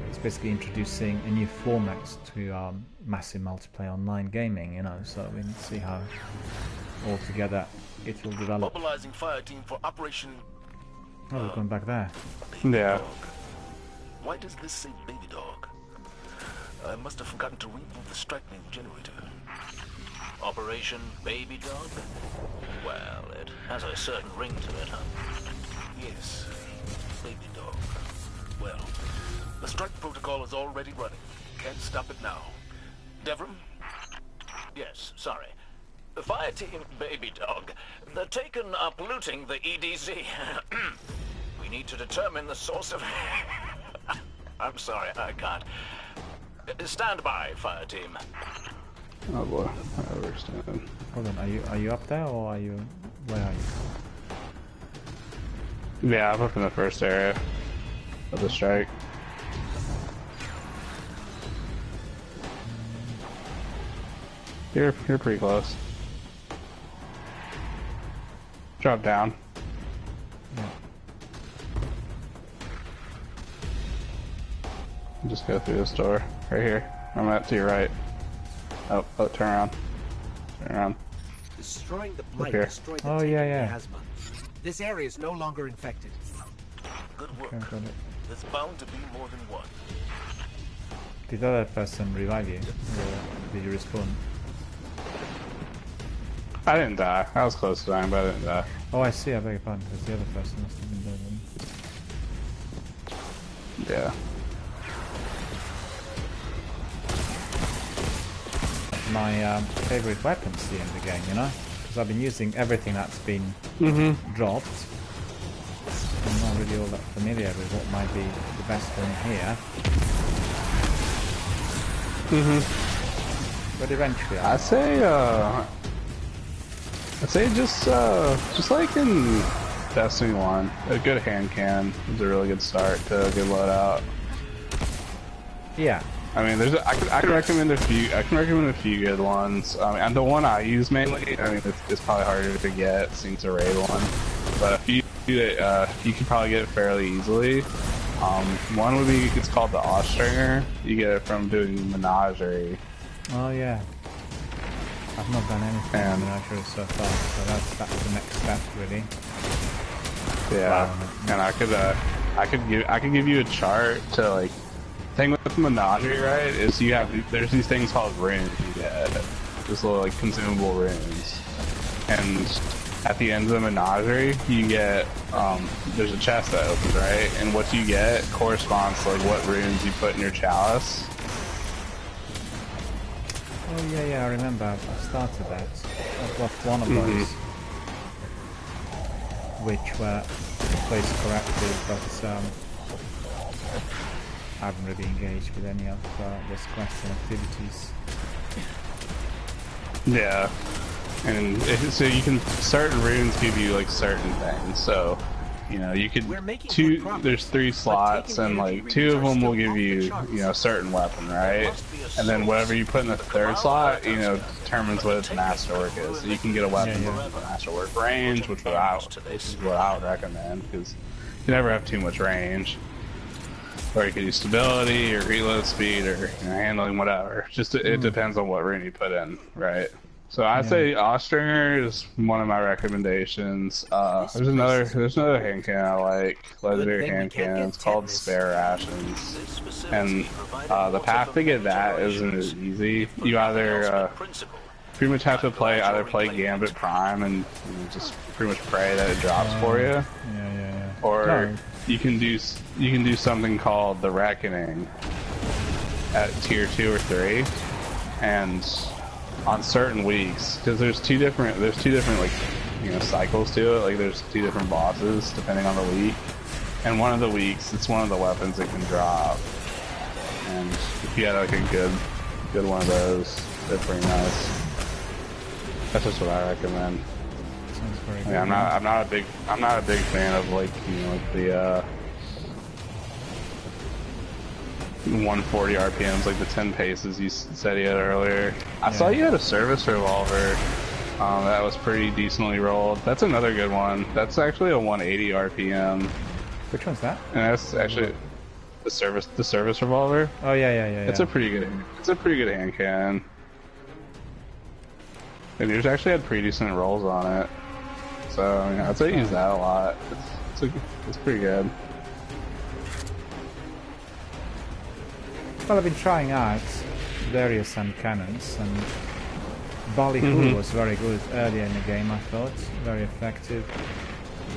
[SPEAKER 1] is basically introducing a new format to massive multiplayer online gaming, so we can see how altogether it will develop.
[SPEAKER 9] Mobilizing fire team for Operation.
[SPEAKER 1] Oh, we're going back there.
[SPEAKER 2] Yeah.
[SPEAKER 9] Dog. Why does this say baby dog? I must have forgotten to reboot the strike name generator.
[SPEAKER 10] Operation Baby Dog? Well, it has a certain ring to it, huh?
[SPEAKER 9] Yes, baby dog. Well, the strike protocol is already running. Can't stop it now. Devram?
[SPEAKER 10] Yes, sorry. The fire team Baby Dog. The Taken are polluting the EDZ. We need to determine the source of... I'm sorry, I can't. Stand by, fire team.
[SPEAKER 2] Oh boy, I understand.
[SPEAKER 1] Hold on, are you up there or are you... where are you?
[SPEAKER 2] Yeah, I'm up in the first area of the strike. You're pretty close. Drop down.
[SPEAKER 1] Yeah.
[SPEAKER 2] Just go through this door right here. I'm at to your right. Oh, turn around. Turn around.
[SPEAKER 4] Destroying the blight
[SPEAKER 2] here.
[SPEAKER 4] destroyed the
[SPEAKER 1] Oh,
[SPEAKER 4] Taken
[SPEAKER 1] yeah.
[SPEAKER 4] miasma. This area is no longer infected.
[SPEAKER 9] Good work.
[SPEAKER 1] Okay, got it.
[SPEAKER 9] There's bound to be more than one.
[SPEAKER 1] Did the other person revive you? Or did you respawn?
[SPEAKER 2] I didn't die. I was close to dying, but I didn't die.
[SPEAKER 1] Oh, I see, I beg your pardon, because the other person must have been dead then.
[SPEAKER 2] Yeah.
[SPEAKER 1] my favorite weapons here in the game, you know? Because I've been using everything that's been dropped. I'm not really all that familiar with what might be the best one here. But eventually
[SPEAKER 2] I'd say just like in Destiny 1, a good hand cannon is a really good start to a good loadout.
[SPEAKER 1] Yeah.
[SPEAKER 2] I mean, I can recommend a few good ones. And the one I use mainly, I mean, it's probably harder to get since it's a raid one, but a few that you can probably get fairly easily. One would be, it's called the Austringer. You get it from doing Menagerie.
[SPEAKER 1] Oh yeah. I've not done anything in Menagerie so far, so that's the next step really.
[SPEAKER 2] Yeah, and I could give you a chart to like. Thing with Menagerie, right, is there's these things called runes you get, just little like consumable runes, and at the end of the Menagerie you get there's a chest that opens, right, and what you get corresponds to like what runes you put in your chalice.
[SPEAKER 1] Oh yeah, I remember. I started that. I've lost one of those, which were placed correctly, but I haven't really engaged with any of this quest and activities.
[SPEAKER 2] Yeah, and so you can, certain runes give you like certain things. So, you know, you could there's 3 slots, and like 2 of them will give you, you know, a certain weapon, right? And then whatever you put in the 3rd slot, you know, determines what its masterwork is. So you can get a weapon with masterwork range, which is what I would recommend, because you never have too much range. Or you could use stability, or reload speed, or, you know, handling, whatever. Just it depends on what rune you put in, right? So I'd say Austringer is one of my recommendations. There's another hand cannon I like, legendary hand cannon. It's called Spare Rations, and the path to get that isn't as easy. You either pretty much have to play Gambit Prime and, you know, just pretty much pray that it drops for you.
[SPEAKER 1] Yeah.
[SPEAKER 2] Or you can do something called the Reckoning at tier 2 or 3, and on certain weeks, because there's two different like, you know, cycles to it. Like there's 2 different bosses depending on the week, and one of the weeks it's one of the weapons that can drop. And if you had like a good one of those, they're pretty nice. That's just what I recommend.
[SPEAKER 1] Sounds very good.
[SPEAKER 2] Yeah, I'm not a big fan of, like, you know, like the 140 RPMs, like the 10 paces you said you had earlier. I saw you had a service revolver that was pretty decently rolled. That's another good one. That's actually a 180 RPM.
[SPEAKER 1] Which one's that?
[SPEAKER 2] And that's actually the service revolver.
[SPEAKER 1] Oh yeah.
[SPEAKER 2] It's a pretty good hand cannon. And yours actually had pretty decent rolls on it. So, I mean, I'd say use that a lot. It's pretty good.
[SPEAKER 1] Well, I've been trying out various hand cannons, and Ballyhoo was very good earlier in the game, I thought. Very effective.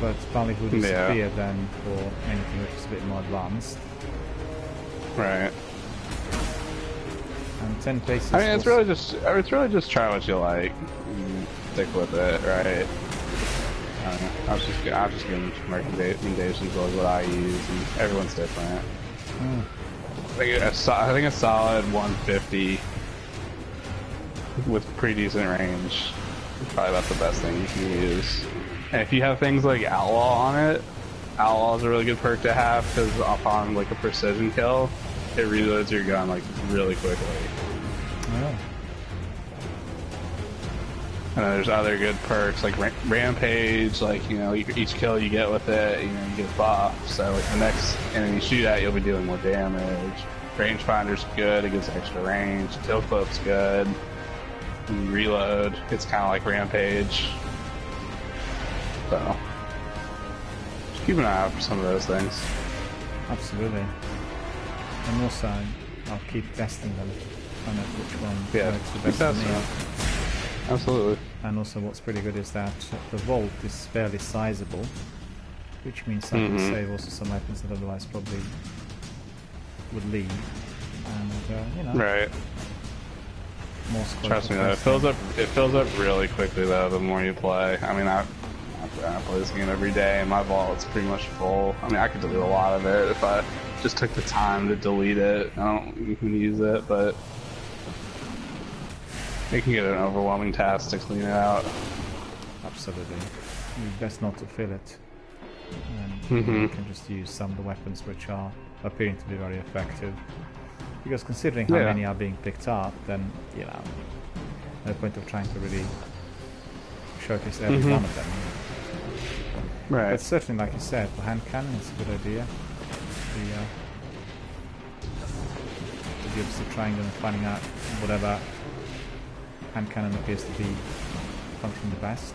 [SPEAKER 1] But Ballyhoo disappeared then for anything which is a bit more advanced.
[SPEAKER 2] Right.
[SPEAKER 1] And 10 paces.
[SPEAKER 2] I mean, it's really just try what you like. And stick with it, right? I don't know. I was just giving recommendations of what I use, and everyone's different. I think a solid 150 with pretty decent range is probably about the best thing you can use. And if you have things like Outlaw on it, Outlaw is a really good perk to have, because upon like a precision kill, it reloads your gun like really quickly.
[SPEAKER 1] Oh.
[SPEAKER 2] And there's other good perks like Rampage, like, you know, each kill you get with it, you know, you get buffed. So like the next enemy you shoot at, you'll be dealing more damage. Rangefinder's good, it gives extra range. Kill Clip's good. When you reload, it's kind of like Rampage. So just keep an eye out for some of those things.
[SPEAKER 1] Absolutely. And also, I'll keep testing them, find out which one works the best for me.
[SPEAKER 2] Absolutely.
[SPEAKER 1] And also what's pretty good is that the vault is fairly sizable, which means I can save also some weapons that otherwise probably would leave. And, you know.
[SPEAKER 2] Right.
[SPEAKER 1] more scope.
[SPEAKER 2] Trust me, though, it fills up really quickly though. The more you play, I mean, I play this game every day, and my vault's pretty much full. I mean, I could delete a lot of it if I just took the time to delete it. I don't even use it, but it can get an overwhelming task to clean it out.
[SPEAKER 1] Absolutely, it's best not to fill it. And you can just use some of the weapons which are appearing to be very effective. Because considering how many are being picked up, then, you know, no point of trying to really showcase every one of them.
[SPEAKER 2] Right.
[SPEAKER 1] But certainly, like you said, for hand cannon, it's a good idea. The obviously trying and finding out whatever hand cannon appears to be functioning the best.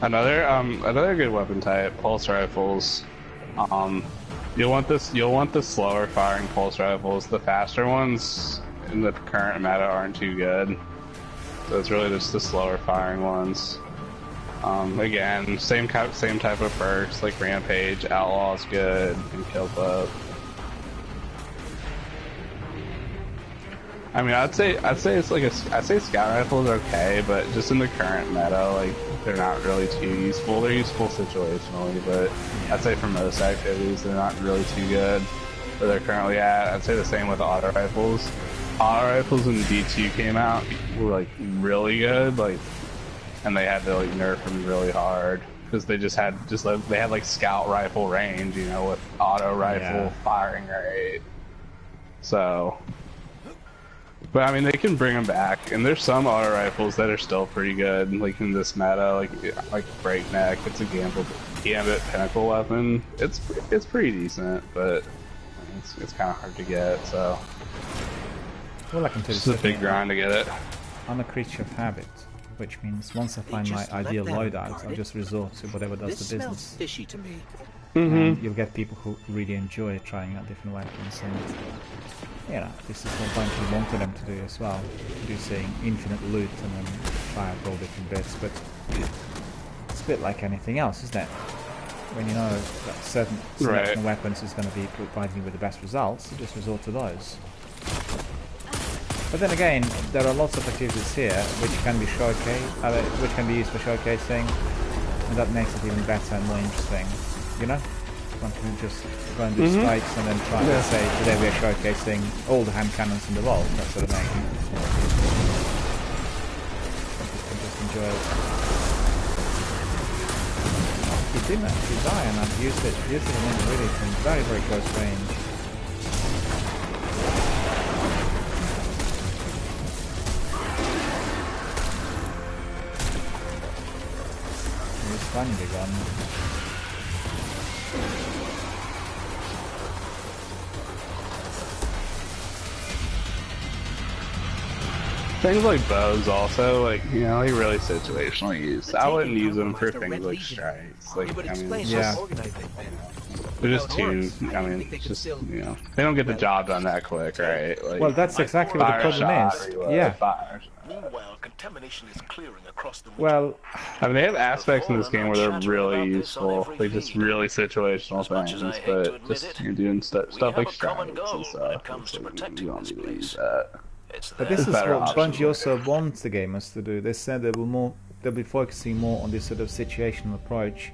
[SPEAKER 2] Another good weapon type, pulse rifles. You'll want the slower firing pulse rifles. The faster ones in the current meta aren't too good. So it's really just the slower firing ones. Again, same type of perks like Rampage, Outlaw's good, and Kill Club. I mean, I'd say it's like I'd say scout rifles are okay, but just in the current meta, like they're not really too useful. They're useful situationally, but I'd say for most activities they're not really too good where they're currently at. I'd say the same with auto rifles. Auto rifles when D2 came out were like really good, like, and they had to like nerf them really hard because they had like scout rifle range, you know, with auto rifle firing rate. So. But I mean, they can bring them back, and there's some auto rifles that are still pretty good, like in this meta, like Breakneck. It's a Gambit Pinnacle weapon. It's pretty decent, but it's kind of hard to get. So
[SPEAKER 1] well, I can tell you,
[SPEAKER 2] it's a big grind to get it.
[SPEAKER 1] I'm a creature of habit, which means once I find my ideal loadout, I'll just resort to whatever does the business.
[SPEAKER 7] Fishy to me.
[SPEAKER 1] And you'll get people who really enjoy trying out different weapons, and you know, this is what Bungie wanted them to do as well, producing infinite loot and then try out all different bits. But it's a bit like anything else, isn't it? When you know that certain selection of weapons is going to be providing you with the best results, you just resort to those. But then again, there are lots of activities here which can be which can be used for showcasing, and that makes it even better and more interesting. You know, one can just go and do spikes and then try to say today we are showcasing all the hand cannons in the world, that sort of thing. You can just enjoy it. He didn't actually die, and I've used it really from very, very close range. He's finally gone.
[SPEAKER 2] Things like bows also, like, you know, they really situationally used. I wouldn't use them for things like strikes. Like, I mean, they're just too, I mean, just, you know, they don't get the job done that quick, right? Like,
[SPEAKER 1] well, that's exactly what the problem is. Yeah.
[SPEAKER 9] Meanwhile, contamination is clearing across the
[SPEAKER 1] well,
[SPEAKER 2] I mean, they have aspects in this game where they're really useful, like just really situational things, but just you're doing stuff like strikes and stuff. Like, you don't need to use that.
[SPEAKER 1] But this is what Bungie also wants the gamers to do. They said they'll be focusing more on this sort of situational approach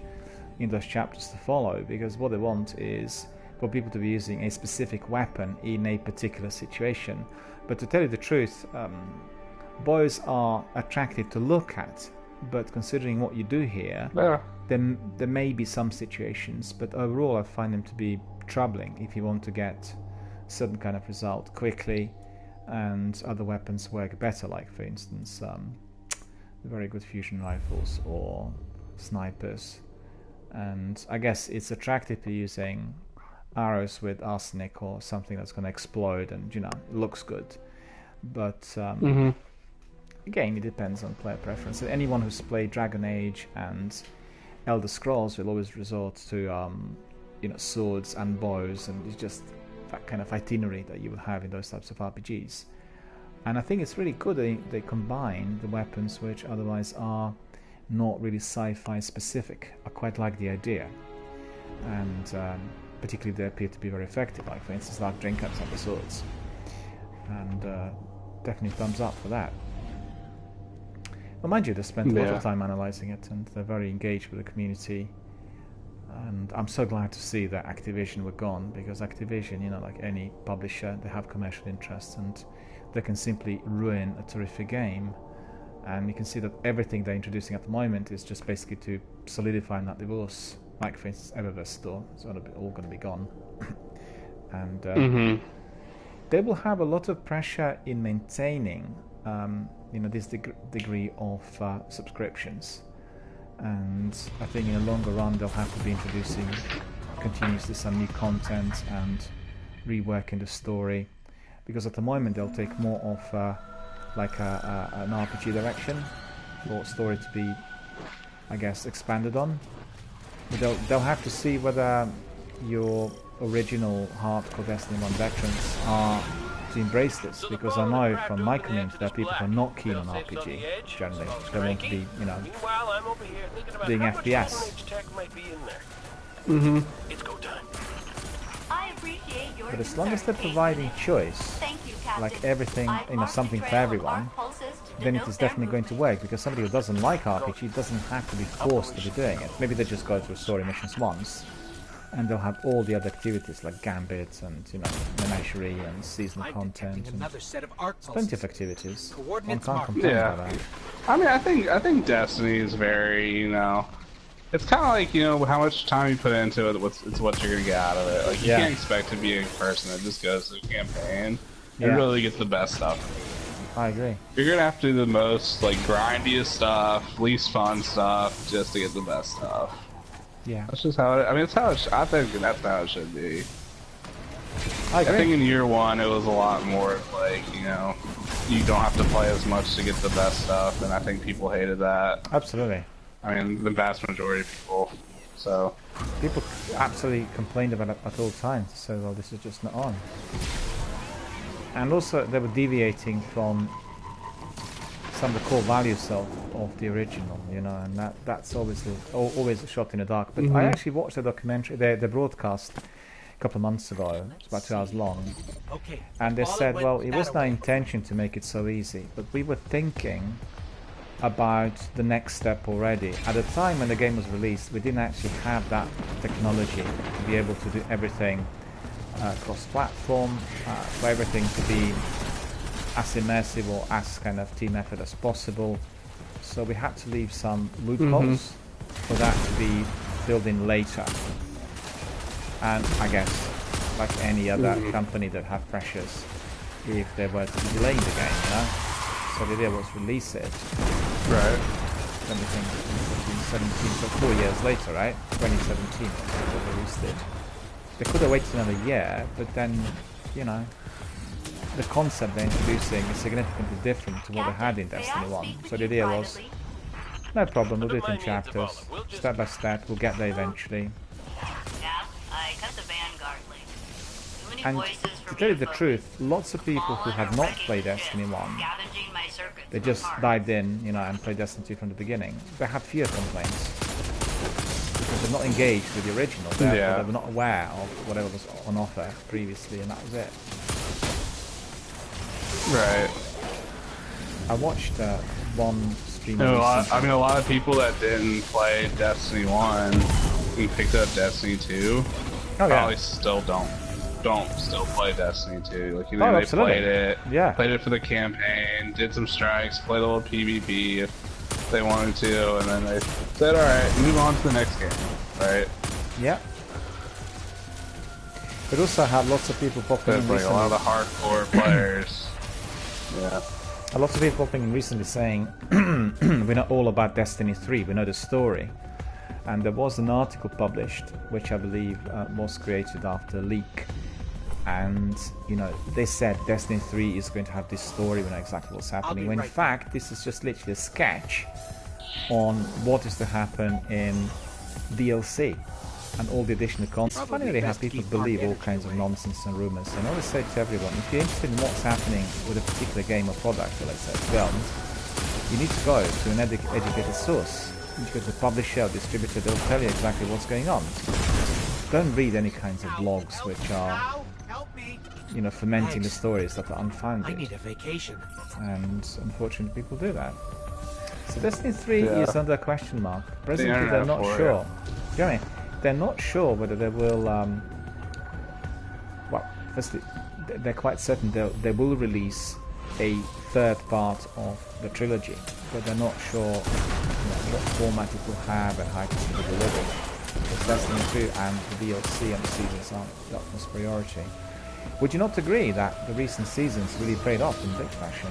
[SPEAKER 1] in those chapters to follow, because what they want is for people to be using a specific weapon in a particular situation. But to tell you the truth, bows are attractive to look at, but considering what you do here, there may be some situations, but overall I find them to be troubling if you want to get a certain kind of result quickly, and other weapons work better, like for instance very good fusion rifles or snipers. And I guess it's attractive to using arrows with arsenic or something that's going to explode and, you know, looks good. But again, it depends on player preference. Anyone who's played Dragon Age and Elder Scrolls will always resort to you know, swords and bows, and it's just that kind of itinerary that you would have in those types of RPGs. And I think it's really good they combine the weapons which otherwise are not really sci-fi specific. I quite like the idea. And particularly they appear to be very effective, like for instance Dark Drinkers episodes. And definitely thumbs up for that. But mind you, they spent a lot of time analysing it, and they're very engaged with the community. And I'm so glad to see that Activision were gone, because Activision, you know, like any publisher, they have commercial interests, and they can simply ruin a terrific game. And you can see that everything they're introducing at the moment is just basically to solidify that divorce. Like for instance, Eververse Store, it's all going to be gone. And they will have a lot of pressure in maintaining, you know, this degree of subscriptions. And I think in the longer run they'll have to be introducing continuously some new content and reworking the story, because at the moment they'll take more of like an RPG direction for story to be, I guess, expanded on. But they'll have to see whether your original hardcore Destiny 1 veterans are to embrace this, because I know from my community that people who are not keen on RPG generally. They want to be, you know, doing FPS.
[SPEAKER 9] It's go time.
[SPEAKER 1] But as long as they're providing choice, like everything, you know, something for everyone, then it is definitely going to work, because somebody who doesn't like RPG doesn't have to be forced to be doing it. Maybe they just go through story missions once, and they'll have all the other activities like Gambit and, you know, Menagerie and seasonal content. And plenty of activities. One can't complain about that.
[SPEAKER 2] I mean, I think Destiny is very, you know, it's kind of like, you know, how much time you put into it, it's what you're gonna get out of it. Like, you can't expect to be a person that just goes through a campaign and really get the best stuff.
[SPEAKER 1] I agree.
[SPEAKER 2] You're gonna have to do the most, like, grindiest stuff, least fun stuff, just to get the best stuff.
[SPEAKER 1] Yeah.
[SPEAKER 2] That's just how it, I mean, it's how it, I think that's how it should be.
[SPEAKER 1] I agree.
[SPEAKER 2] I think in year one it was a lot more like, you know, you don't have to play as much to get the best stuff, and I think people hated that.
[SPEAKER 1] Absolutely.
[SPEAKER 2] I mean, the vast majority of people. So
[SPEAKER 1] people absolutely complained about it at all times. So, well, this is just not on. And also, they were deviating from some of the core values of the original, you know, and that's always a shot in the dark. But I actually watched the documentary, the broadcast, a couple of months ago. It's about 2 hours long, and they said, well, it wasn't our intention to make it so easy, but we were thinking about the next step already. At the time when the game was released, we didn't actually have that technology to be able to do everything cross-platform, for everything to be as immersive or as kind of team effort as possible. So we had to leave some loopholes for that to be filled in later. And I guess, like any other company that have pressures, if they were to be delaying the game, you know. So the idea was release it.
[SPEAKER 2] Right.
[SPEAKER 1] Everything 2017, so 4 years later, right? 2017 they released it. They could have waited another year, but then, you know, the concept they're introducing is significantly different to what they had in Destiny 1. So the idea was, no problem, we'll do it in chapters, step by step, we'll get there eventually. And to tell you the truth, lots of people who have not played Destiny 1, they just dived in, you know, and played Destiny 2 from the beginning, they have fewer complaints. Because they're not engaged with the original, they were not aware of whatever was on offer previously, and that was it.
[SPEAKER 2] Right.
[SPEAKER 1] I watched one stream.
[SPEAKER 2] A lot of people that didn't play Destiny 1 and picked up Destiny 2 probably still don't still play Destiny 2. Like, you know, they played it for the campaign, did some strikes, played a little PvP if they wanted to, and then they said, alright, move on to the next game, right?
[SPEAKER 1] Yeah. But also had lots of people popping in recently.
[SPEAKER 2] A lot of the hardcore players. Yeah.
[SPEAKER 1] A lot of people popping in recently saying, we're not all about Destiny 3, we know the story. And there was an article published, which I believe was created after a leak. And, you know, they said Destiny 3 is going to have this story, we know exactly what's happening. When in fact, this is just literally a sketch on what is to happen in DLC and all the additional content. It's funny they have people believe all kinds of nonsense and rumours. And I always say to everyone, if you're interested in what's happening with a particular game or product, or let's say film, you need to go to an educated source. You go to the publisher or distributor, they'll tell you exactly what's going on. don't read any kinds of blogs which are, you know, fermenting the stories that are unfounded.
[SPEAKER 7] I need a vacation.
[SPEAKER 1] And unfortunately, people do that. So Destiny 3 is under question mark. Presently, they're not sure. Jeremy, they're not sure whether they will. Well, firstly, they're quite certain they will release a third part of the trilogy, but they're not sure, you know, what format it will have and how it will be delivered. Because Destiny 2 and the DLC and the seasons are the utmost priority. Would you not agree that the recent seasons really paid off in big fashion?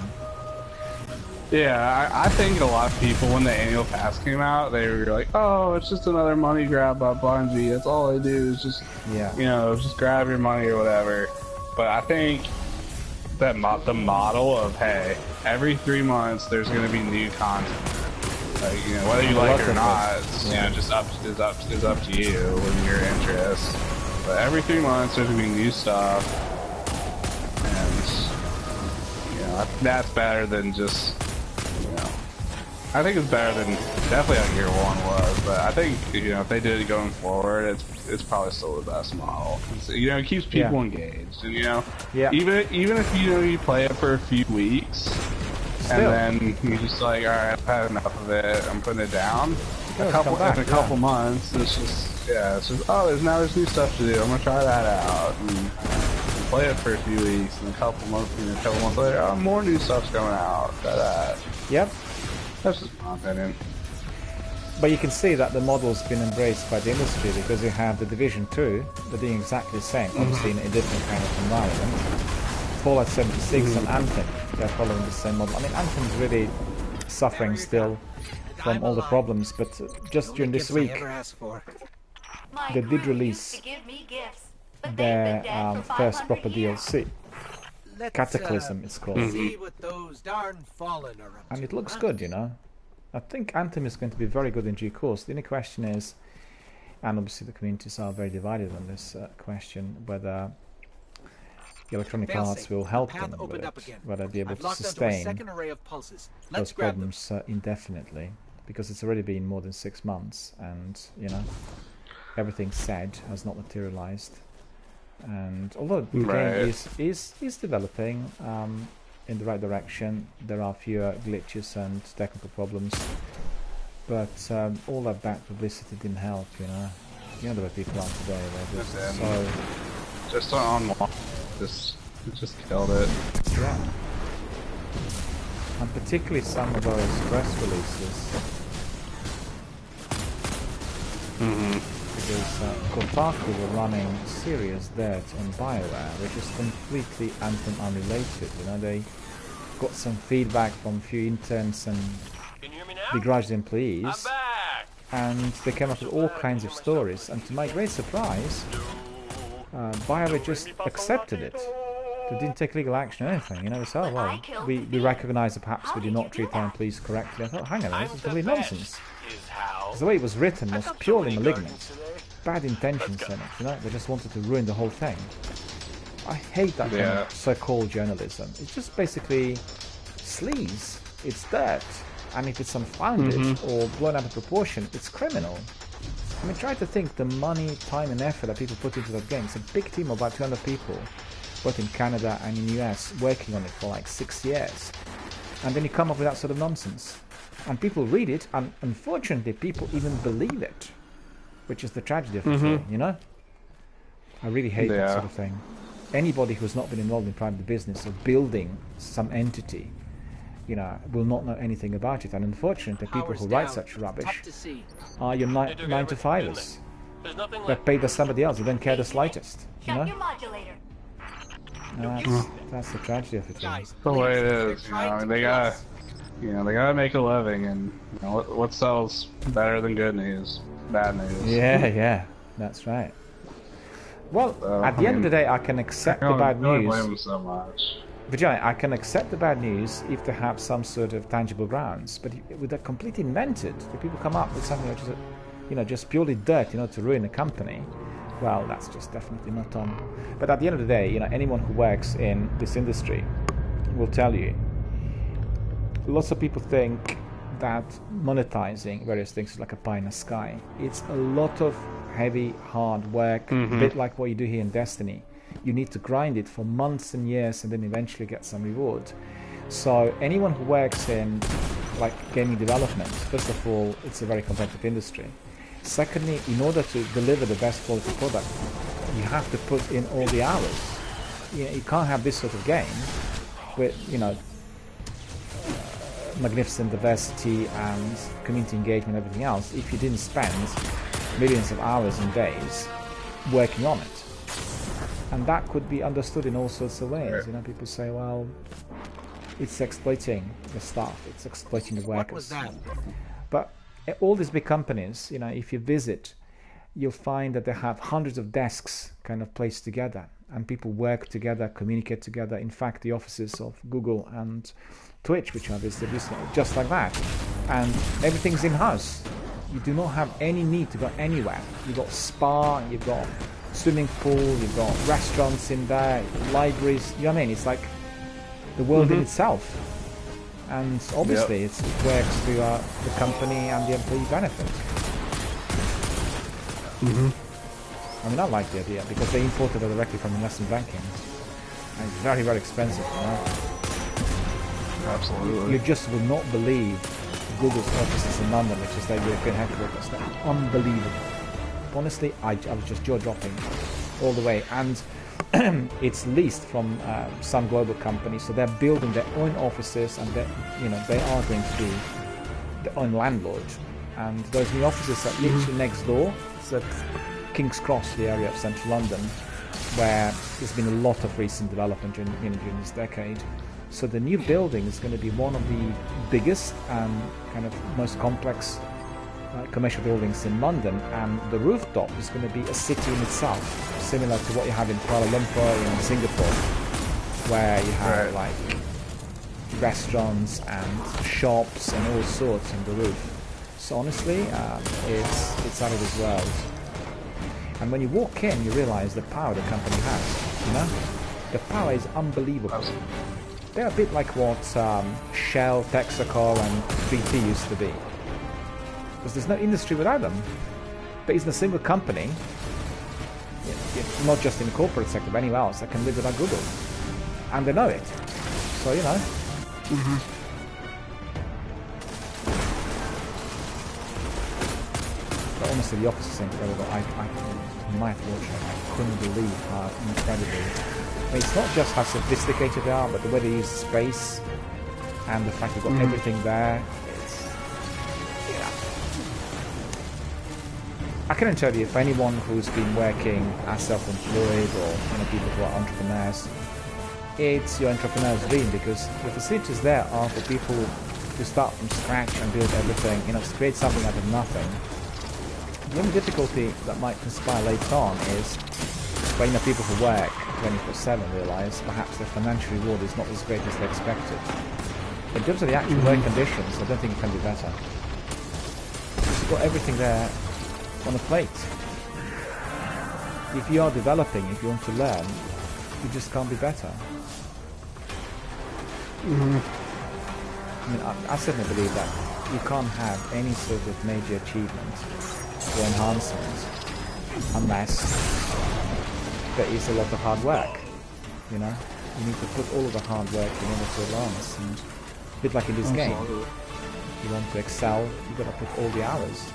[SPEAKER 2] Yeah, I think a lot of people, when the annual pass came out, they were like, "Oh, it's just another money grab by Bungie. That's all they do is just, you know, just grab your money or whatever." But I think that the model of, hey, every 3 months there's going to be new content. Like, you know, whether you like it or not, it's, you know, just up to you and your interest. But every 3 months there's going to be new stuff, and you know, that's better than just. I think it's better than definitely how Year 1 was, but I think, you know, if they did it going forward, it's probably still the best model. You know, it keeps people engaged, and you know, even if you know you play it for a few weeks, and then you just like, all right, I've had enough of it, I'm putting it down. In a couple months, it's just oh, there's new stuff to do. I'm gonna try that out. And play it for a few weeks, and a couple months later, oh, more new stuff's coming out. Try that.
[SPEAKER 1] Yep.
[SPEAKER 2] That's just my opinion.
[SPEAKER 1] But you can see that the model's been embraced by the industry, because you have the Division 2, they're doing exactly the same, obviously in a different kind of environment. Fallout 76 and Anthem, they're following the same model. I mean, Anthem's really suffering still from all the problems, but just during this week, they did release their first proper DLC. Cataclysm it's called.
[SPEAKER 7] See what those darn fallen are up to.
[SPEAKER 1] And it looks good, you know. I think Anthem is going to be very good in due course. The only question is, and obviously the communities are very divided on this question, whether Electronic Arts will help them with it, whether they'll be able to sustain those problems indefinitely, because it's already been more than 6 months, and you know, everything said has not materialized. And although the game is developing in the right direction, there are fewer glitches and technical problems, but all that bad publicity didn't help, you know. You know the way people are today, they're just so...
[SPEAKER 2] Just on one, just killed it.
[SPEAKER 1] Yeah. And particularly some of those press releases. Because Kotaku were running serious dirt on BioWare, which is completely Anthem unrelated. You know, they got some feedback from a few interns and begrudged employees, and they came up with all kinds of stories. And to my great surprise, BioWare just accepted it. They didn't take legal action or anything. You know, so well, we recognize that perhaps we did not treat our employees correctly. I thought, hang on, this is complete nonsense. The way it was written was purely malignant. Bad intentions in it, you know, they just wanted to ruin the whole thing. I hate that kind of so-called journalism. It's just basically sleaze. It's dirt. And if it's unfounded or blown out of proportion, it's criminal. I mean, try to think the money, time and effort that people put into that game. It's a big team of about 200 people, both in Canada and in the US, working on it for like 6 years. And then you come up with that sort of nonsense. And people read it, and unfortunately people even believe it. Which is the tragedy of it, you know? I really hate that sort of thing. Anybody who's not been involved in private business or building some entity, you know, will not know anything about it. And unfortunately, the people who write such rubbish are your 9-to-5ers. They're paid by somebody else. They don't care the slightest, you know? That's the tragedy of it.
[SPEAKER 2] That's the way it is, you know. I mean, they gotta make a living, and you know, what sells better than good news? Bad news.
[SPEAKER 1] Yeah, that's right. Well, at the end of the day, I can accept the bad news. I don't blame them so much. Vijay, I can accept the bad news if they have some sort of tangible grounds. But with that completely invented, if people come up with something which is, you know, just purely dirt, you know, to ruin a company, well, that's just definitely not on. But at the end of the day, you know, anyone who works in this industry will tell you. Lots of people think that monetizing various things is like a pie in the sky. It's a lot of heavy, hard work, a bit like what you do here in Destiny. You need to grind it for months and years and then eventually get some reward. So anyone who works in like gaming development, first of all, it's a very competitive industry. Secondly, in order to deliver the best quality product, you have to put in all the hours. You can't have this sort of game with, you know, magnificent diversity and community engagement and everything else if you didn't spend millions of hours and days working on it. And that could be understood in all sorts of ways. You know, people say, well, it's exploiting the staff, it's exploiting the workers.
[SPEAKER 7] What was that?
[SPEAKER 1] But all these big companies, you know, if you visit, you'll find that they have hundreds of desks kind of placed together, and people work together, communicate together. In fact, the offices of Google and Twitch, which I visited recently, just like that. And everything's in-house. You do not have any need to go anywhere. You've got spa, you've got swimming pool, you've got restaurants in there, libraries, you know what I mean? It's like the world in itself. And obviously it works to the company and the employee benefit. I mean, I like the idea because they imported it directly from investment banking. And it's very, very expensive, you know?
[SPEAKER 2] Absolutely.
[SPEAKER 1] You just will not believe Google's offices in London, which is their European headquarters. They're unbelievable. Honestly, I was just jaw-dropping all the way. And it's leased from some global companies, so they're building their own offices, and they are going to be their own landlord. And those new offices are literally next door. It's at King's Cross, the area of central London, where there's been a lot of recent development during this decade. So the new building is going to be one of the biggest and kind of most complex commercial buildings in London, and the rooftop is going to be a city in itself, similar to what you have in Kuala Lumpur, in Singapore, where you have like restaurants and shops and all sorts on the roof. So honestly, it's out of this world. And when you walk in, you realize the power the company has. You know, the power is unbelievable. They're a bit like what Shell, Texaco, and BP used to be. Because there's no industry without them. Based on a single company, not just in the corporate sector, but anywhere else, that can live without Google. And they know it. So, you know. But honestly, the office is incredible. I might watch it. I couldn't believe how incredible. I mean, it's not just how sophisticated they are, but the way they use space and the fact they've got everything there. I couldn't tell you if anyone who's been working as self-employed or people who are entrepreneurs, it's your entrepreneur's dream, because the facilities there are for people to start from scratch and build everything, to create something out of nothing. The only difficulty that might conspire later on is when people who work 24/7 realise perhaps their financial reward is not as great as they expected. But in terms of the actual work conditions, I don't think it can be better. Because you've got everything there on a plate. If you are developing, if you want to learn, you just can't be better. I mean, I certainly believe that you can't have any sort of major achievement or enhancement unless there is a lot of hard work. You need to put all of the hard work in order to advance. And a bit like in this game, if you want to excel, you've got to put all the hours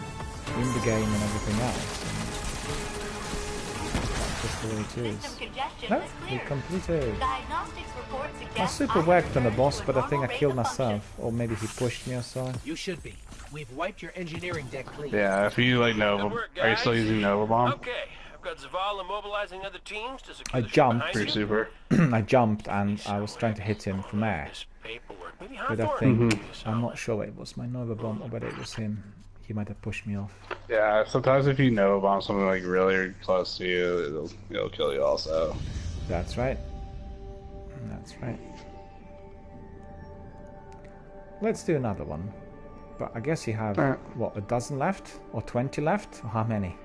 [SPEAKER 1] in the game and everything else. And that's just the way it is. No, we completed. I super worked on the boss, but I think I killed myself, or maybe he pushed me or so.
[SPEAKER 7] You should be. We've wiped your engineering deck clean.
[SPEAKER 2] Yeah, if you Nova, are you still using Nova Bomb?
[SPEAKER 11] Okay, I've got Zavala mobilizing other teams to secure
[SPEAKER 1] I jumped.
[SPEAKER 2] Pretty super.
[SPEAKER 1] I jumped and I was trying to hit him from air. But I think I'm not sure it was my Nova Bomb or whether it was him. He might have pushed me off.
[SPEAKER 2] Yeah, sometimes if you Nova Bomb something like really close to you, it'll kill you also.
[SPEAKER 1] That's right. That's right. Let's do another one. But I guess you have, what, a dozen left? Or 20 left? Or how many?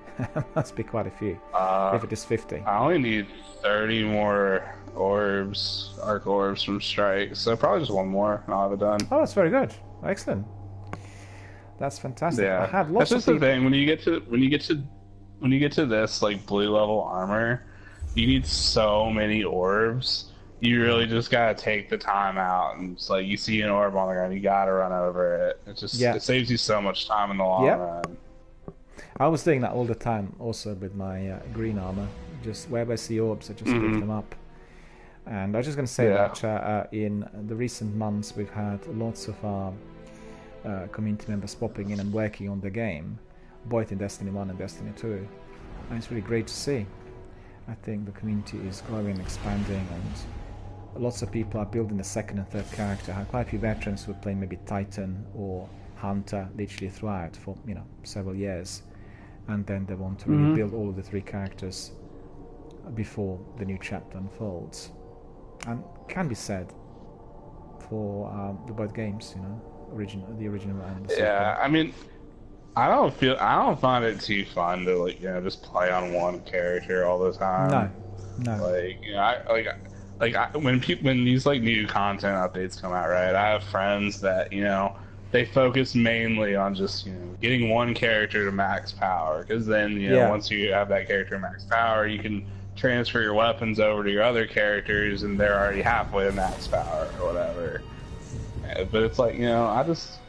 [SPEAKER 1] Must be quite a few. If it is 50.
[SPEAKER 2] I only need 30 more orbs, arc orbs from Strike. So probably just one more and I'll have it done.
[SPEAKER 1] Oh, that's very good. Excellent. That's fantastic.
[SPEAKER 2] Yeah.
[SPEAKER 1] I had lots
[SPEAKER 2] that's just
[SPEAKER 1] of
[SPEAKER 2] the thing. When you get to when you get to this like blue level armor, you need so many orbs. You really just gotta take the time out, and it's like you see an orb on the ground, you gotta run over it. It just it saves you so much time in the long run.
[SPEAKER 1] I was doing that all the time, also with my green armor. Just wherever I see orbs, I just pick them up. And I was just going to say that in the recent months, we've had lots of our community members popping in and working on the game, both in Destiny 1 and Destiny 2. And it's really great to see. I think the community is growing and expanding, and lots of people are building the second and third character. I have quite a few veterans who are playing maybe Titan or Hunter literally throughout for several years, and then they want to really build all of the 3 characters before the new chapter unfolds. And can be said for the both games, the original and the sequel.
[SPEAKER 2] Yeah, I mean, I don't find it too fun to just play on one character all the time. No. When these new content updates come out, right? I have friends that they focus mainly on just getting one character to max power, because then once you have that character max power, you can transfer your weapons over to your other characters, and they're already halfway to max power or whatever. But it's like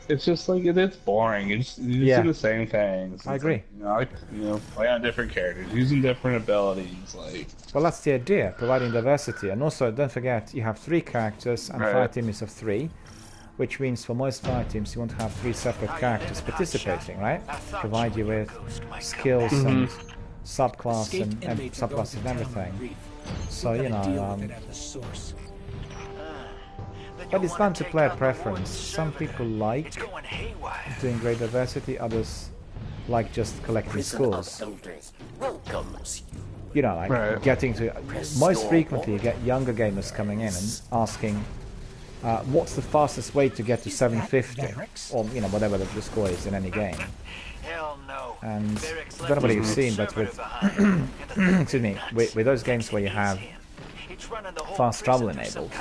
[SPEAKER 2] it's just like it's boring. It's do the same things.
[SPEAKER 1] I agree.
[SPEAKER 2] Play on different characters, using different abilities.
[SPEAKER 1] Well, that's the idea, providing diversity, and also don't forget you have 3 characters and fire team is of 3. Which means for most fire teams you want to have 3 separate characters participating, right? Provide you with skills and subclass and subclasses and everything. So but it's down to player preference. Some people like doing great diversity, others like just collecting scores. Getting to most frequently you get younger gamers coming in and asking, what's the fastest way to get to 750 or whatever the score is in any game. And I don't know whether you've seen, but with excuse me, with those games where you have fast travel enabled,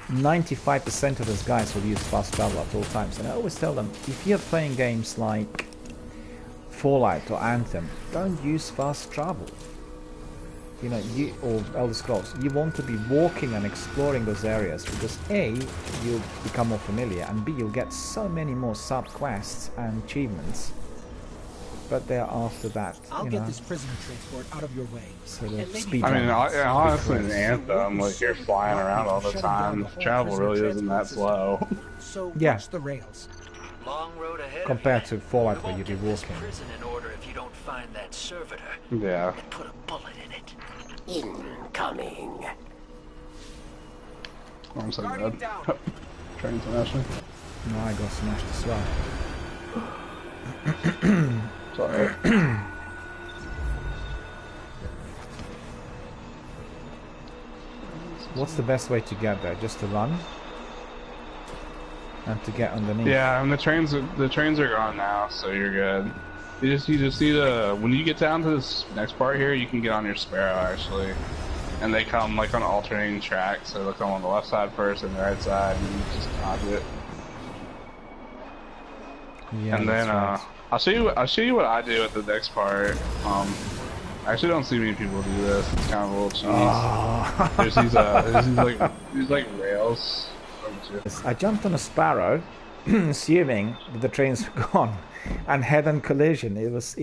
[SPEAKER 1] 95% of those guys will use fast travel at all times. And I always tell them, if you're playing games like Fallout or Anthem, don't use fast travel. Or Elder Scrolls, you want to be walking and exploring those areas, because A, you'll become more familiar, and B, you'll get so many more sub-quests and achievements. But they're after that,
[SPEAKER 12] I'll get this prisoner transport out of your way.
[SPEAKER 2] I mean, honestly, in Anthem, you're flying around all the time. Travel really isn't that slow.
[SPEAKER 12] So watch the rails.
[SPEAKER 10] Long road ahead
[SPEAKER 1] compared to Fallout where you'd be walking.
[SPEAKER 10] Prison in order if you don't find that servitor.
[SPEAKER 2] Yeah.
[SPEAKER 10] And put a bullet in it.
[SPEAKER 8] Incoming.
[SPEAKER 2] I'm so dead. Train smashing.
[SPEAKER 1] No, I got smashed as well.
[SPEAKER 2] Sorry.
[SPEAKER 1] What's the best way to get there? Just to run? And to get underneath?
[SPEAKER 2] Yeah, and the trains are gone now, so you're good. You just need to, when you get down to this next part here, you can get on your Sparrow actually. And they come on alternating tracks, so they'll come on the left side first and the right side, and you just dodge it.
[SPEAKER 1] Yeah,
[SPEAKER 2] and then
[SPEAKER 1] right.
[SPEAKER 2] I'll show you what I do at the next part. I actually don't see many people do this. It's kind of a little cheese.
[SPEAKER 1] Oh.
[SPEAKER 2] There's these rails.
[SPEAKER 1] I jumped on a Sparrow, assuming that the trains were gone, and head-on collision. It was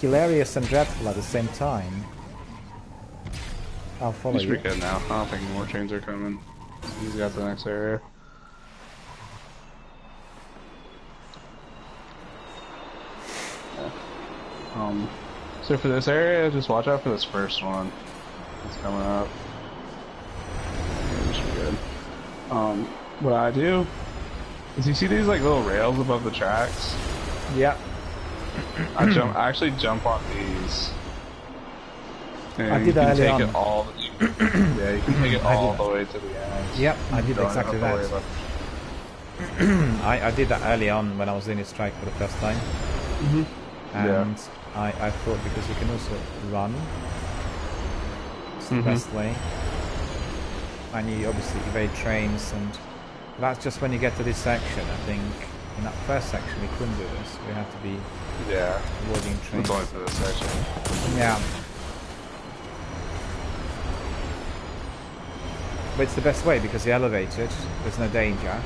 [SPEAKER 1] hilarious and dreadful at the same time. I'll follow you.
[SPEAKER 2] He's pretty good now. I don't think more trains are coming. He's got the next area. Yeah. So for this area, just watch out for this first one. It's coming up. Yeah, this should be good. What I do is, you see these little rails above the tracks?
[SPEAKER 1] Yeah.
[SPEAKER 2] I actually jump on these. And
[SPEAKER 1] I did that early on.
[SPEAKER 2] You can take it all the way to the end.
[SPEAKER 1] Yep, I did exactly that. I did that early on when I was in a strike for the first time. And I thought, because you can also run, it's the best way. And you obviously evade trains, and that's just when you get to this section. I think In that first section we couldn't do this. We have to be avoiding trains.
[SPEAKER 2] It's only for this section.
[SPEAKER 1] Yeah. But it's the best way because you're elevated, there's no danger.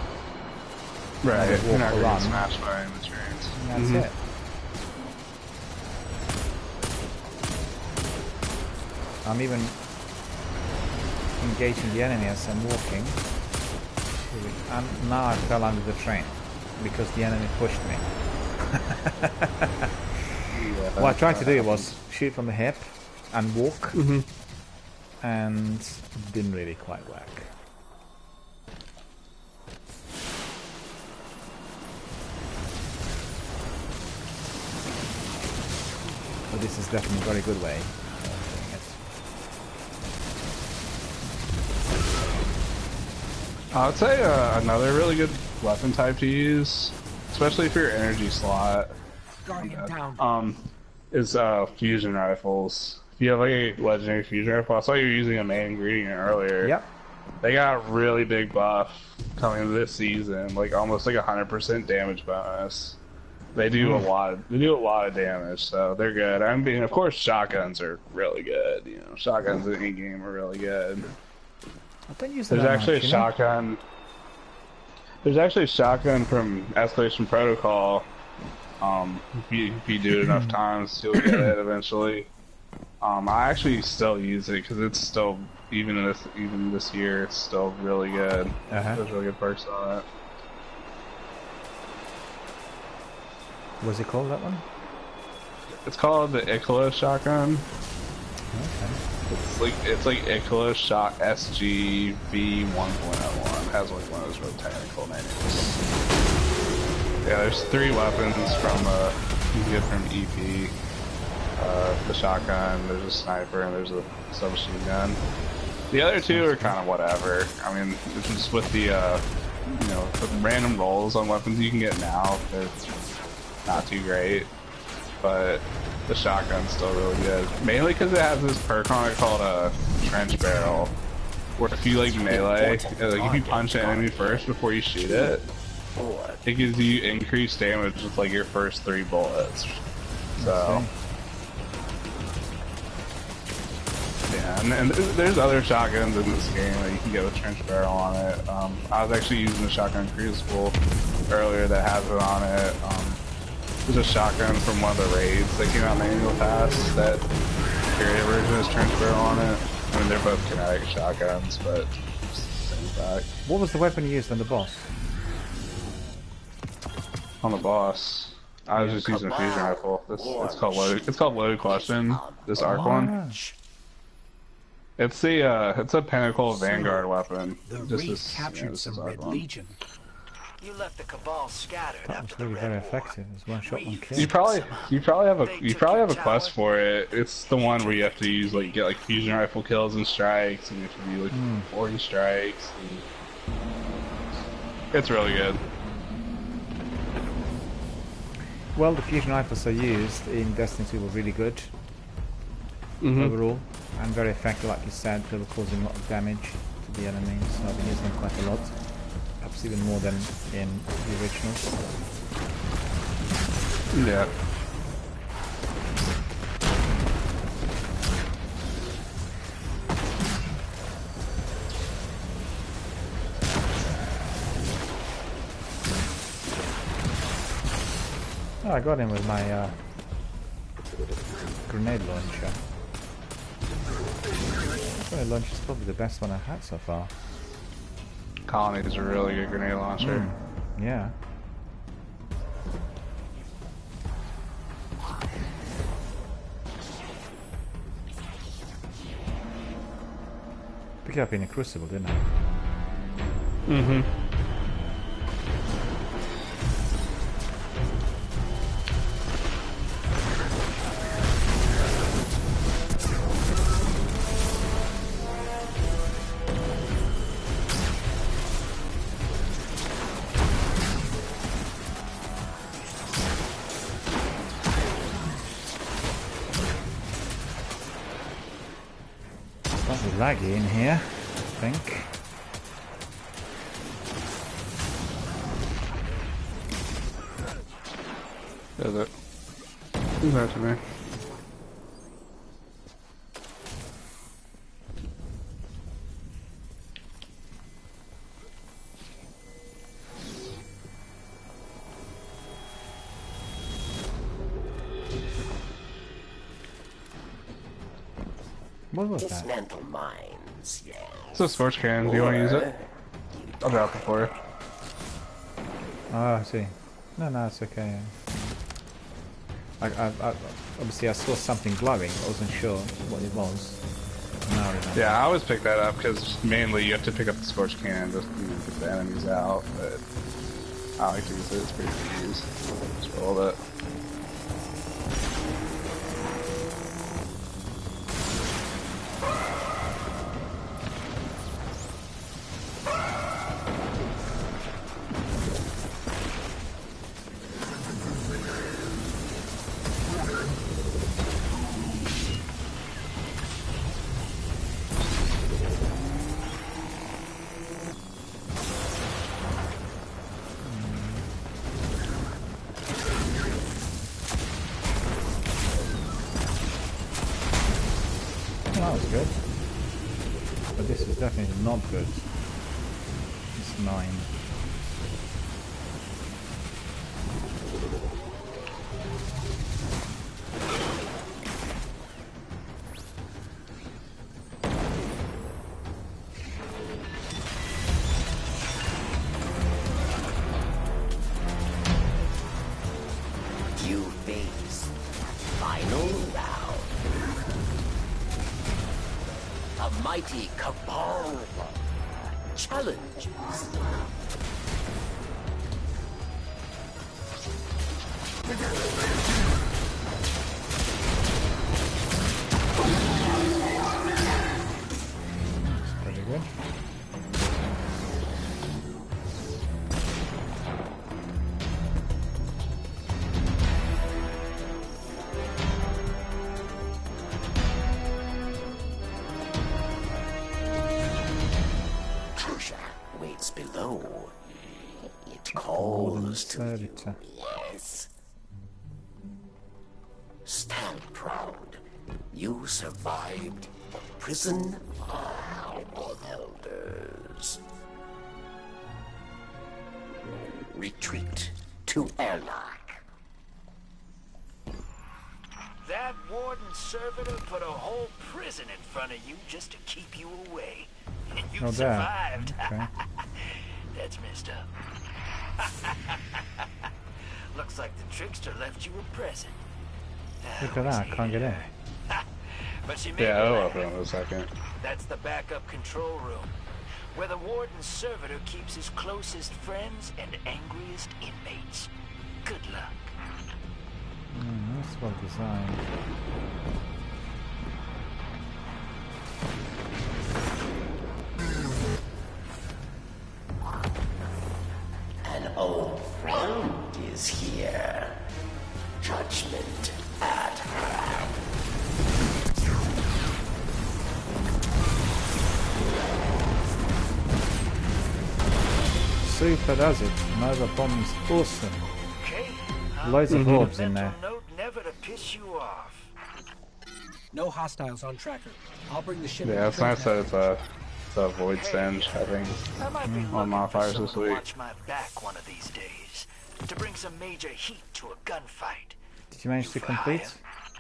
[SPEAKER 2] Right, you're not
[SPEAKER 1] or
[SPEAKER 2] going to
[SPEAKER 1] run.
[SPEAKER 2] get smashed by any of the trains.
[SPEAKER 1] And that's it. I'm even engaging the enemy as I'm walking. And now I fell under the train because the enemy pushed me. What I tried to do was shoot from the hip and walk, and it didn't really quite work. But this is definitely a very good way of doing it.
[SPEAKER 2] I would say another really good weapon type to use, especially for your energy slot, is fusion rifles. If you have like a legendary fusion rifle, I saw you were using a main ingredient earlier.
[SPEAKER 1] Yep.
[SPEAKER 2] They got a really big buff coming this season, like almost like 100% damage bonus. They do a lot. They do a lot of damage, so they're good. I mean, of course, shotguns are really good. You know, shotguns in any game are really good. There's actually a shotgun. There's actually a shotgun from Escalation Protocol. If you do it enough times, you'll get it eventually. I actually still use it because it's still even this year, it's still really good. There's really good perks on it.
[SPEAKER 1] What's it called, that one?
[SPEAKER 2] It's called the Ikolos shotgun.
[SPEAKER 1] Okay.
[SPEAKER 2] It's like Ikolos shot SGV 1.01. It has like one of those real technical names. Yeah, there's 3 weapons from you can get from EP. The shotgun, there's a sniper, and there's a submachine gun. The other 2 are kind of whatever. I mean, it's just with the the random rolls on weapons you can get now, they're not too great, but the shotgun's still really good. Mainly because it has this perk on it called a trench barrel, where if you like melee, like if you punch an enemy first before you shoot it, it gives you increased damage with like your first 3 bullets. So yeah, and there's other shotguns in this game that you can get with trench barrel on it. I was actually using the shotgun Crucible earlier that has it on it. There's a shotgun from one of the raids that came out in the annual pass that carrier version has trench barrel on it. I mean, they're both kinetic shotguns, but same fact.
[SPEAKER 1] What was the weapon you used on the boss?
[SPEAKER 2] On the boss, I was just using a fusion rifle. It's called loaded question. This arc one. It's a Pinnacle Vanguard weapon.
[SPEAKER 12] Wraith captured some Red Legion.
[SPEAKER 10] You left the Cabal scattered.
[SPEAKER 1] That was really very effective. It was one shot, one kill.
[SPEAKER 2] You probably have a quest for it. It's the one where you have to use get like fusion rifle kills and strikes, and you have to do like 40 strikes. And it's really good.
[SPEAKER 1] Well, the fusion rifles I used in Destiny 2 were really good overall, and very effective, like you said. They were causing a lot of damage to the enemies, so I've been using them quite a lot. Perhaps even more than in the originals.
[SPEAKER 2] Yeah.
[SPEAKER 1] Oh, I got him with my grenade launcher. Grenade launcher is probably the best one I've had so far.
[SPEAKER 2] Colony is a really good grenade launcher.
[SPEAKER 1] Yeah. Picked it up in a Crucible, didn't I? Laggy in here, I think.
[SPEAKER 2] Is it? Do that to me.
[SPEAKER 1] What was that?
[SPEAKER 12] Dismantle mines, yes.
[SPEAKER 2] It's a sports can. Do you want to use it? I'll drop it for you.
[SPEAKER 1] Oh, I see. No, it's okay. I obviously I saw something glowing. I wasn't sure what it was. Now I remember.
[SPEAKER 2] Yeah, I always pick that up because mainly you have to pick up the sports can just get the enemies out. But I like to use it. It's pretty easy to use. Just roll it.
[SPEAKER 1] That was good. But this is definitely not good. It's 9.
[SPEAKER 12] You face final round. A mighty cabal challenges.
[SPEAKER 1] Pretty good.
[SPEAKER 12] Treasure waits below. It calls to you.
[SPEAKER 1] Servitor.
[SPEAKER 12] Yes. Stand proud. You survived the prison of the elders. Retreat to airlock.
[SPEAKER 10] That warden servitor put a whole prison in front of you just to keep you away. And you
[SPEAKER 1] Oh, there.
[SPEAKER 10] survived.
[SPEAKER 1] Okay.
[SPEAKER 10] That's messed up. Looks like the trickster left you a present.
[SPEAKER 1] Look at that, I can't get in.
[SPEAKER 10] But she made
[SPEAKER 2] Yeah,
[SPEAKER 10] me
[SPEAKER 2] I'll
[SPEAKER 10] laugh.
[SPEAKER 2] open it in a second.
[SPEAKER 10] That's the backup control room, where the warden's servitor keeps his closest friends and angriest inmates. Good luck.
[SPEAKER 1] That's well designed.
[SPEAKER 12] An old friend is here. Judgment at hand.
[SPEAKER 1] Super does it. Nova bomb's awesome.
[SPEAKER 10] Okay.
[SPEAKER 1] Loads of orbs in there.
[SPEAKER 10] Note never to piss you off.
[SPEAKER 7] No hostiles on tracker. I'll bring the ship.
[SPEAKER 2] Yeah, it's nice that it's a void singe, I think,
[SPEAKER 10] I might be
[SPEAKER 2] on
[SPEAKER 10] looking for
[SPEAKER 2] modifiers
[SPEAKER 10] someone
[SPEAKER 2] this
[SPEAKER 10] to
[SPEAKER 2] week.
[SPEAKER 10] watch my back one of these days, to bring some major heat to a gunfight.
[SPEAKER 1] Did you manage to complete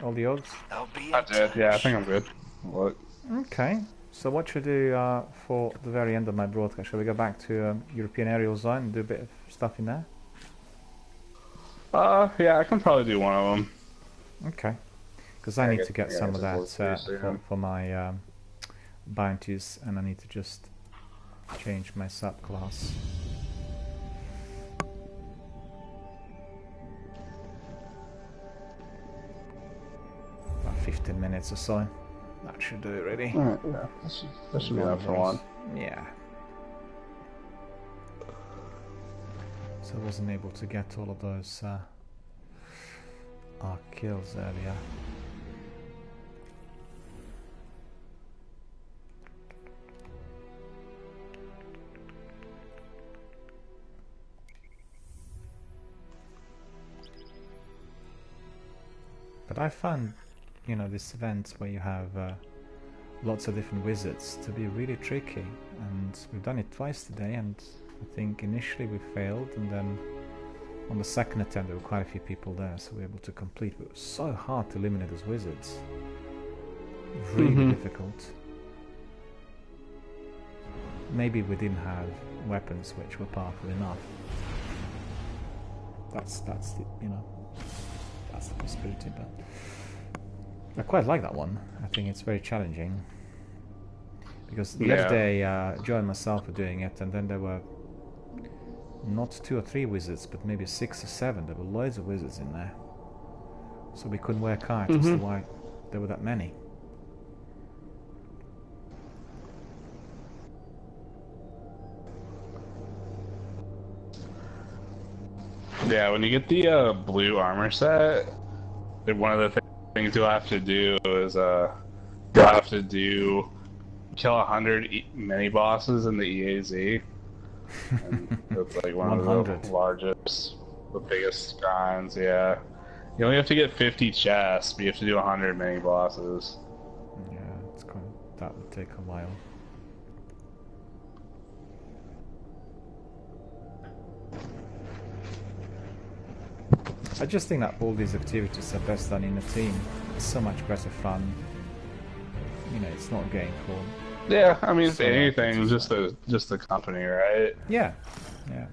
[SPEAKER 1] all the odds?
[SPEAKER 10] I'll be in
[SPEAKER 2] I did, yeah, I
[SPEAKER 10] touch.
[SPEAKER 2] think I'm good. What?
[SPEAKER 1] Okay. So what should we do for the very end of my broadcast? Shall we go back to European Aerial Zone and do a bit of stuff in there?
[SPEAKER 2] Yeah, I can probably do one of them.
[SPEAKER 1] Okay. Because I need to get some of that for my bounties, and I need to just change my subclass. About 15 minutes or so. That should do it, really.
[SPEAKER 2] Alright, yeah, that should be enough for one.
[SPEAKER 1] Yeah. So I wasn't able to get all of those kills earlier. But I found, you know, this event where you have lots of different wizards to be really tricky, and we've done it twice today, and I think initially we failed, and then on the second attempt there were quite a few people there, so we were able to complete. But it was so hard to eliminate those wizards. Really difficult. Maybe we didn't have weapons which were powerful enough. That's the, you know, that's the possibility. But I quite like that one. I think it's very challenging, because the other day Joe and myself were doing it, and then there were not 2 or 3 wizards, but maybe 6 or 7. There were loads of wizards in there, so we couldn't work out as to why there were that many.
[SPEAKER 2] Yeah, when you get the blue armor set, one of the things you'll have to do is you'll have to kill 100 mini bosses in the EAZ. And that's like one of the largest, the biggest shrines. Yeah, you only have to get 50 chests, but you have to do 100 mini bosses.
[SPEAKER 1] Yeah, it's quite. That would take a while. I just think that all these activities are best done in a team. It's so much better fun. You know, it's not game for.
[SPEAKER 2] Yeah, I mean, if anything, just the company, right?
[SPEAKER 1] Yeah, yeah.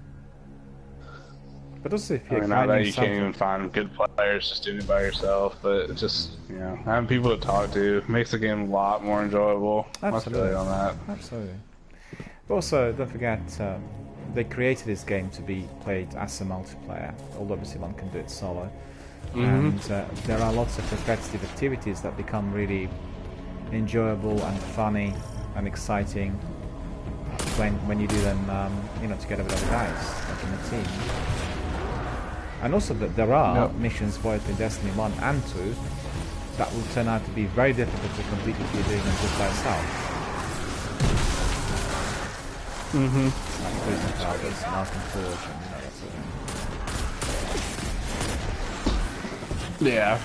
[SPEAKER 1] But also, if you're
[SPEAKER 2] not that you can't even find good players, just doing it by yourself. But just, you know, having people to talk to makes the game a lot more enjoyable.
[SPEAKER 1] Absolutely,
[SPEAKER 2] on that.
[SPEAKER 1] Absolutely. But also, don't forget, they created this game to be played as a multiplayer, although obviously one can do it solo. And there are lots of repetitive activities that become really enjoyable and funny and exciting when you do them, you know, together with other guys, like in a team. And also that there are missions both in Destiny 1 and 2 that will turn out to be very difficult to complete if you're doing them just by yourself. Like prison powders and Arkham Forge and, you know, that sort of thing.
[SPEAKER 2] Yeah.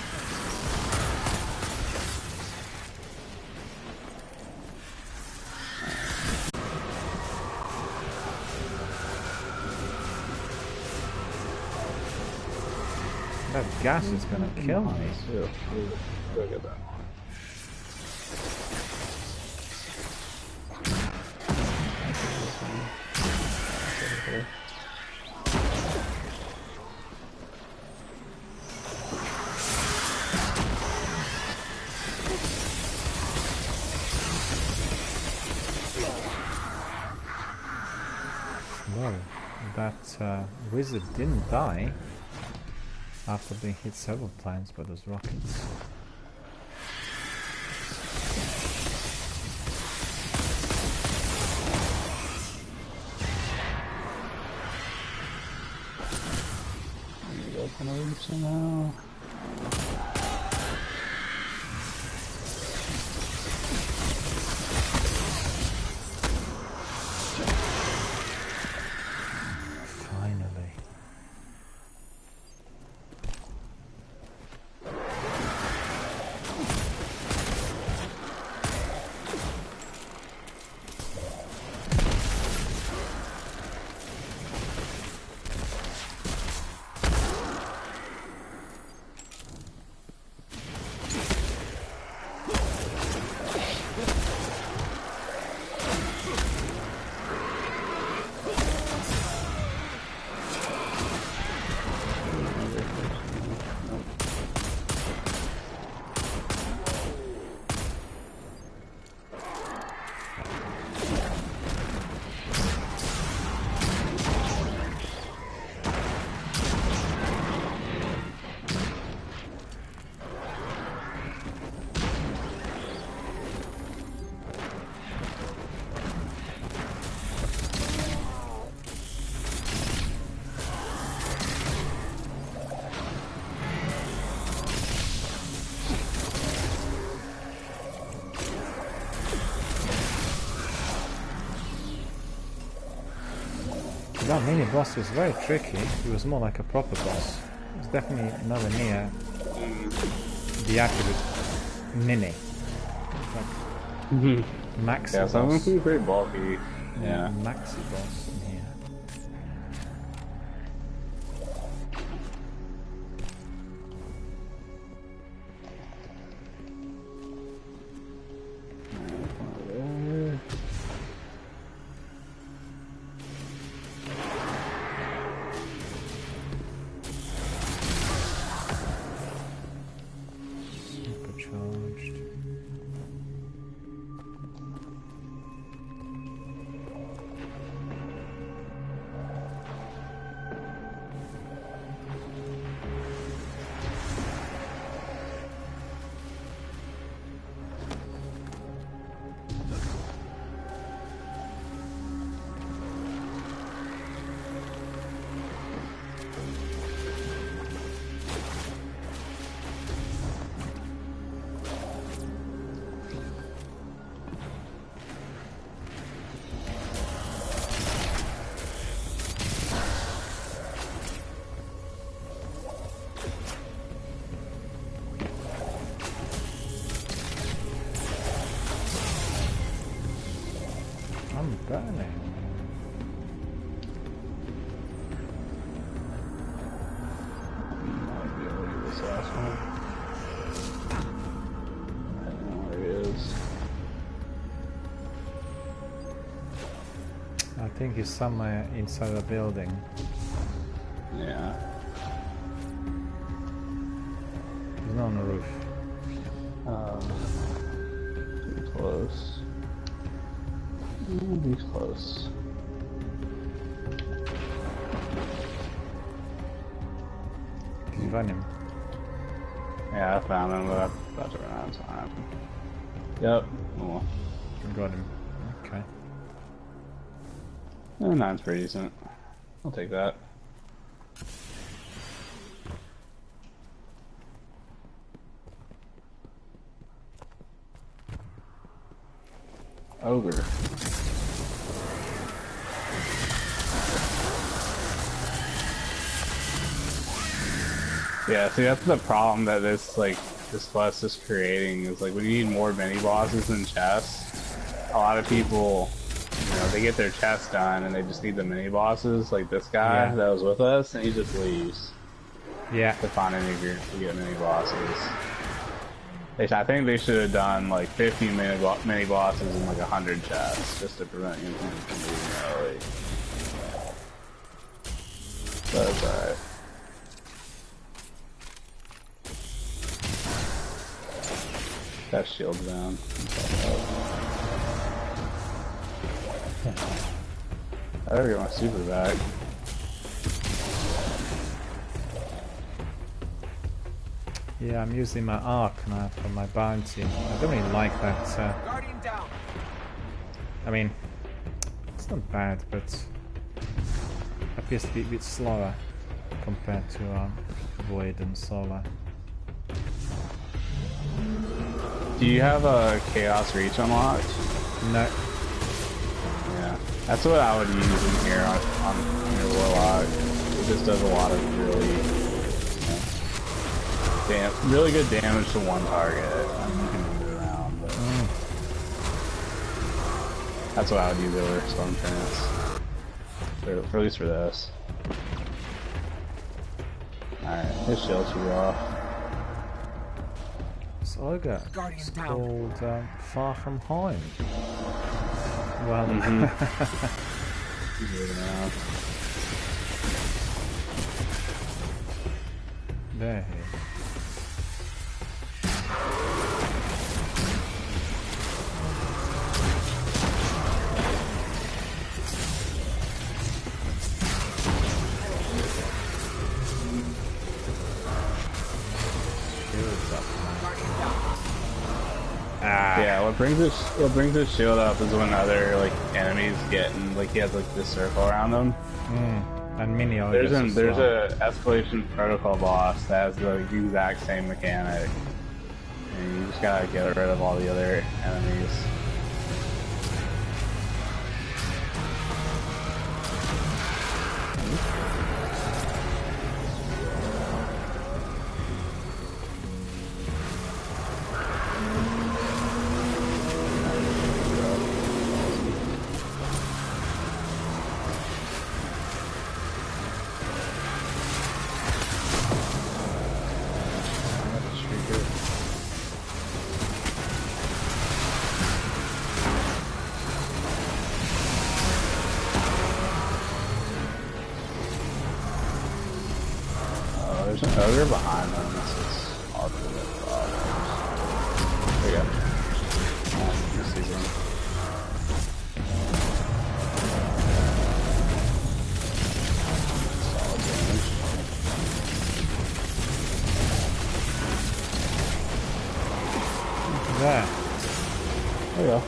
[SPEAKER 1] That gas is gonna kill me.
[SPEAKER 2] Look at that.
[SPEAKER 1] Whoa, that wizard didn't die after being hit several times by those rockets.
[SPEAKER 2] Open a loop somehow.
[SPEAKER 1] Finally. That mini boss was very tricky. He was more like a proper boss. It was definitely nowhere near the attribute mini. Like maxi
[SPEAKER 2] Yeah, some of them
[SPEAKER 1] boss.
[SPEAKER 2] can be pretty bulky. Yeah.
[SPEAKER 1] Maxi boss in here. Supercharged. I'm burning.
[SPEAKER 2] Might be able to get this last one. I don't know where it is.
[SPEAKER 1] I think he's somewhere inside the building.
[SPEAKER 2] Yeah.
[SPEAKER 1] He's not on the roof.
[SPEAKER 2] Too close. He's close.
[SPEAKER 1] Can you find him?
[SPEAKER 2] Yeah, I found him, but I'm about to run out of time. Yep. Oh.
[SPEAKER 1] You got him. Okay.
[SPEAKER 2] 9's pretty decent. I'll take that. Ogre. Yeah, see that's the problem that this quest is creating is like when you need more mini bosses than chests, a lot of people, you know, they get their chests done and they just need the mini bosses, like this guy that was with us, and he just leaves.
[SPEAKER 1] Yeah.
[SPEAKER 2] To find any group to get mini bosses. I think they should have done like 50 mini bosses and like 100 chests just to prevent you from leaving early. But that's alright. That shield's down. I gotta get my super back.
[SPEAKER 1] Yeah, I'm using my arc now for my bounty. I don't really like that.
[SPEAKER 4] Guardian down.
[SPEAKER 1] I mean, it's not bad, but it appears to be a bit slower compared to Void and Solar.
[SPEAKER 2] Do you have a Chaos Reach unlocked?
[SPEAKER 1] No.
[SPEAKER 2] Yeah, that's what I would use in here on your Warlock. It just does a lot of really good damage to one target. I mean, you can move it around, but that's what I would use over Storm Trance. For at least for this. Alright, his shield should be off.
[SPEAKER 1] This ogre is called Far From Home. Well,
[SPEAKER 2] He's moving around.
[SPEAKER 1] There he is.
[SPEAKER 2] Yeah, what brings his shield up is when other enemies get in, he has this circle around them.
[SPEAKER 1] And mini
[SPEAKER 2] There's a Escalation Protocol boss that has the exact same mechanic. And you just gotta get rid of all the other enemies. you're behind them. This is hard to get problems. There you go. This season. Solid damage.
[SPEAKER 1] There.
[SPEAKER 2] There you go.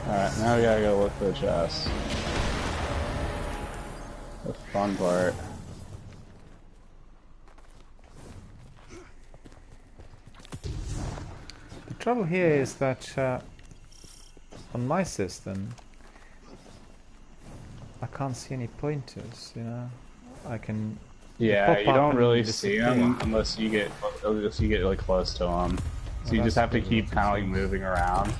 [SPEAKER 2] Alright, now we gotta go look for the chest. The fun part.
[SPEAKER 1] The trouble here is that on my system I can't see any pointers, you know. I can...
[SPEAKER 2] Yeah, you don't really see them unless you get like close to them. So you just have to keep kind of like moving around.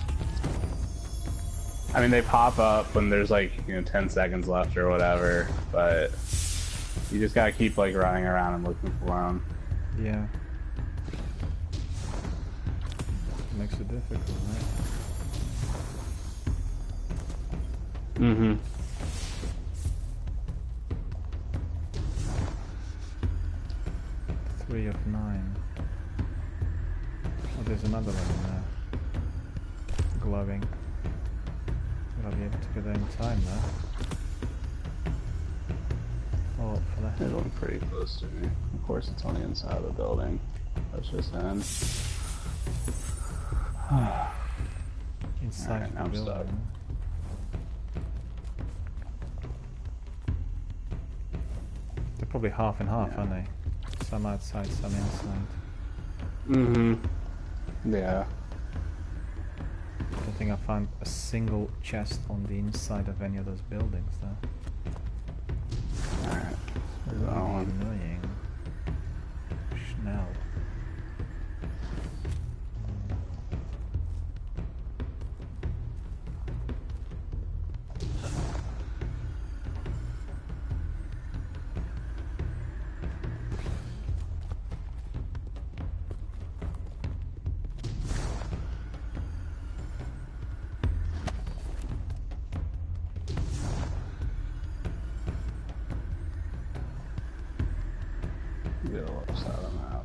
[SPEAKER 2] I mean, they pop up when there's like, you know, 10 seconds left or whatever, but you just gotta keep like running around and looking for them.
[SPEAKER 1] Yeah. Makes it difficult, right?
[SPEAKER 2] Mm-hmm.
[SPEAKER 1] Three of 9. Oh, there's another one in there. Glowing. Will I be able to get there in time though? Oh, for that.
[SPEAKER 2] It's looking pretty close to me. Of course, it's on the inside of the building. That's just in.
[SPEAKER 1] Inside
[SPEAKER 2] right,
[SPEAKER 1] the
[SPEAKER 2] I'm
[SPEAKER 1] building.
[SPEAKER 2] stuck.
[SPEAKER 1] They're probably half and half, aren't they? Some outside, some inside.
[SPEAKER 2] Mm-hmm. Yeah.
[SPEAKER 1] I don't think I found a single chest on the inside of any of those buildings though.
[SPEAKER 2] Alright. There's that one.
[SPEAKER 1] Annoying. Schnell.
[SPEAKER 2] Get a little side of the map.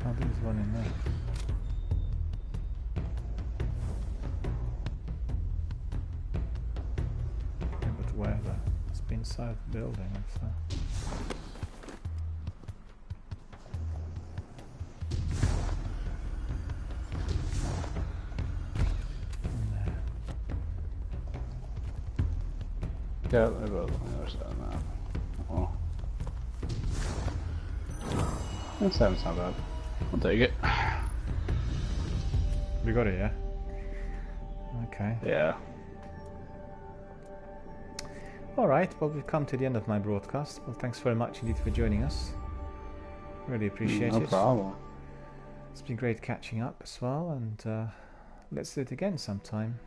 [SPEAKER 1] Oh, there's one in there. Yeah, but where though? It's been inside the building, so.
[SPEAKER 2] Yeah, they're both on the other side of the map. Well. That's not bad. I'll take it.
[SPEAKER 1] We got it, yeah? Okay.
[SPEAKER 2] Yeah.
[SPEAKER 1] Alright, well we've come to the end of my broadcast. Well, thanks very much indeed for joining us. Really appreciate it.
[SPEAKER 2] No problem.
[SPEAKER 1] It's been great catching up as well, and let's do it again sometime.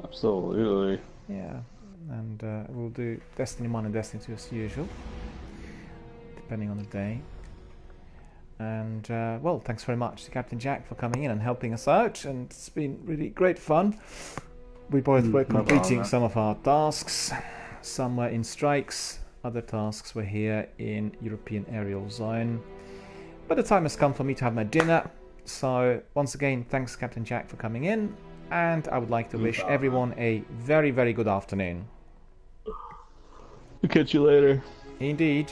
[SPEAKER 2] Absolutely.
[SPEAKER 1] Yeah, and we'll do Destiny 1 and Destiny 2 as usual, depending on the day. And well, thanks very much to Captain Jack for coming in and helping us out, and it's been really great fun. We both were completing some of our tasks. Some were in strikes, other tasks were here in European Aerial Zone. But the time has come for me to have my dinner, so once again, thanks Captain Jack for coming in, and I would like to wish everyone a very, very good afternoon.
[SPEAKER 2] We'll catch you later.
[SPEAKER 1] Indeed.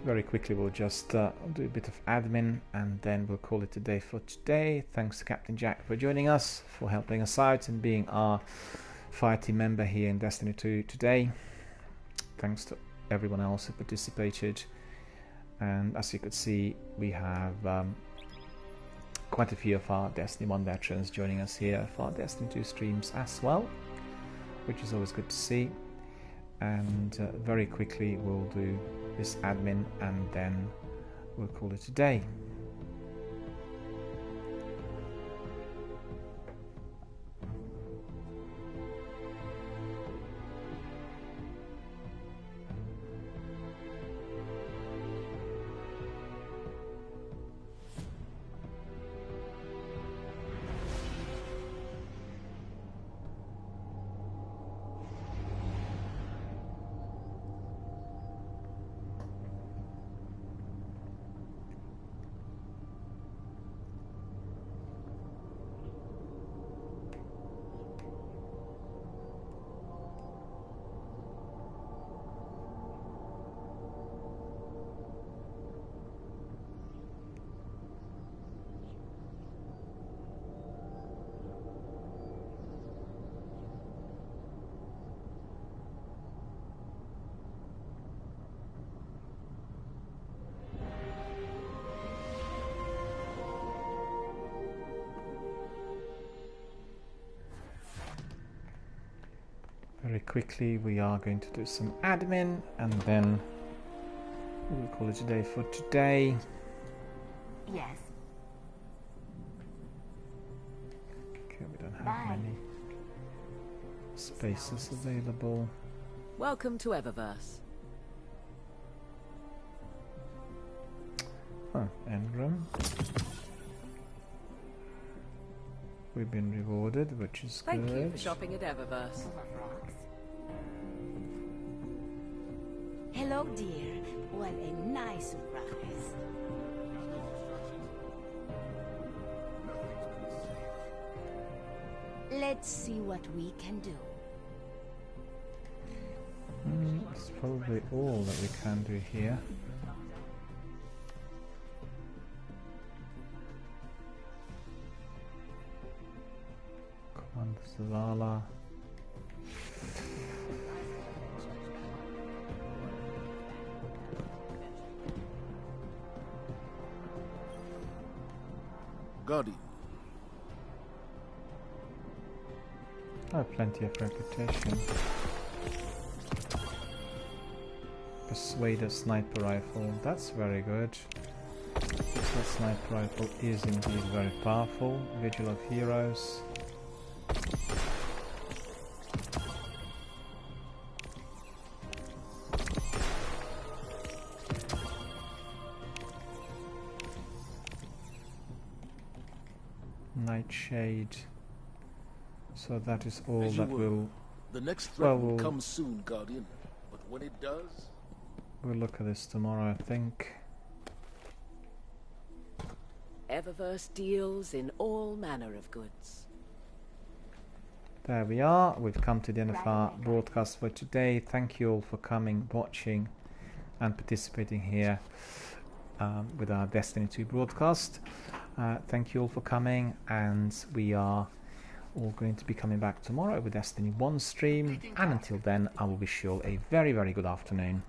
[SPEAKER 1] Very quickly we'll just do a bit of admin and then we'll call it a day for today. Thanks to Captain Jack for joining us, for helping us out and being our fire team member here in Destiny 2 today. Thanks to everyone else who participated, and as you could see we have quite a few of our Destiny 1 veterans joining us here for our Destiny 2 streams as well, which is always good to see. and very quickly we'll do this admin and then we'll call it a day. Very quickly we are going to do some admin and then we'll call it a day for today.
[SPEAKER 5] Yes.
[SPEAKER 1] Okay, we don't have many spaces available.
[SPEAKER 13] Welcome to Eververse.
[SPEAKER 1] Oh, Engram. We've been rewarded, which is good.
[SPEAKER 13] Thank you for shopping at Eververse.
[SPEAKER 3] Hello, dear. What a nice surprise. Let's see what we can do.
[SPEAKER 1] It's probably all that we can do here. Command Zavala.
[SPEAKER 9] Guardian.
[SPEAKER 1] I have plenty of reputation. Persuader sniper rifle, that's very good. That sniper rifle is indeed very powerful. Vigil of Heroes. Nightshade. So that is all
[SPEAKER 9] As you
[SPEAKER 1] that will.
[SPEAKER 9] The next threat will
[SPEAKER 1] we'll
[SPEAKER 9] come soon, Guardian. But when it does,
[SPEAKER 1] we'll look at this tomorrow, I think.
[SPEAKER 13] Eververse deals in all manner of goods.
[SPEAKER 1] There we are. We've come to the end of our broadcast for today. Thank you all for coming, watching, and participating here with our Destiny 2 broadcast. Thank you all for coming, and we are all going to be coming back tomorrow with Destiny 1 stream. And until then, I will wish you all a very, very good afternoon.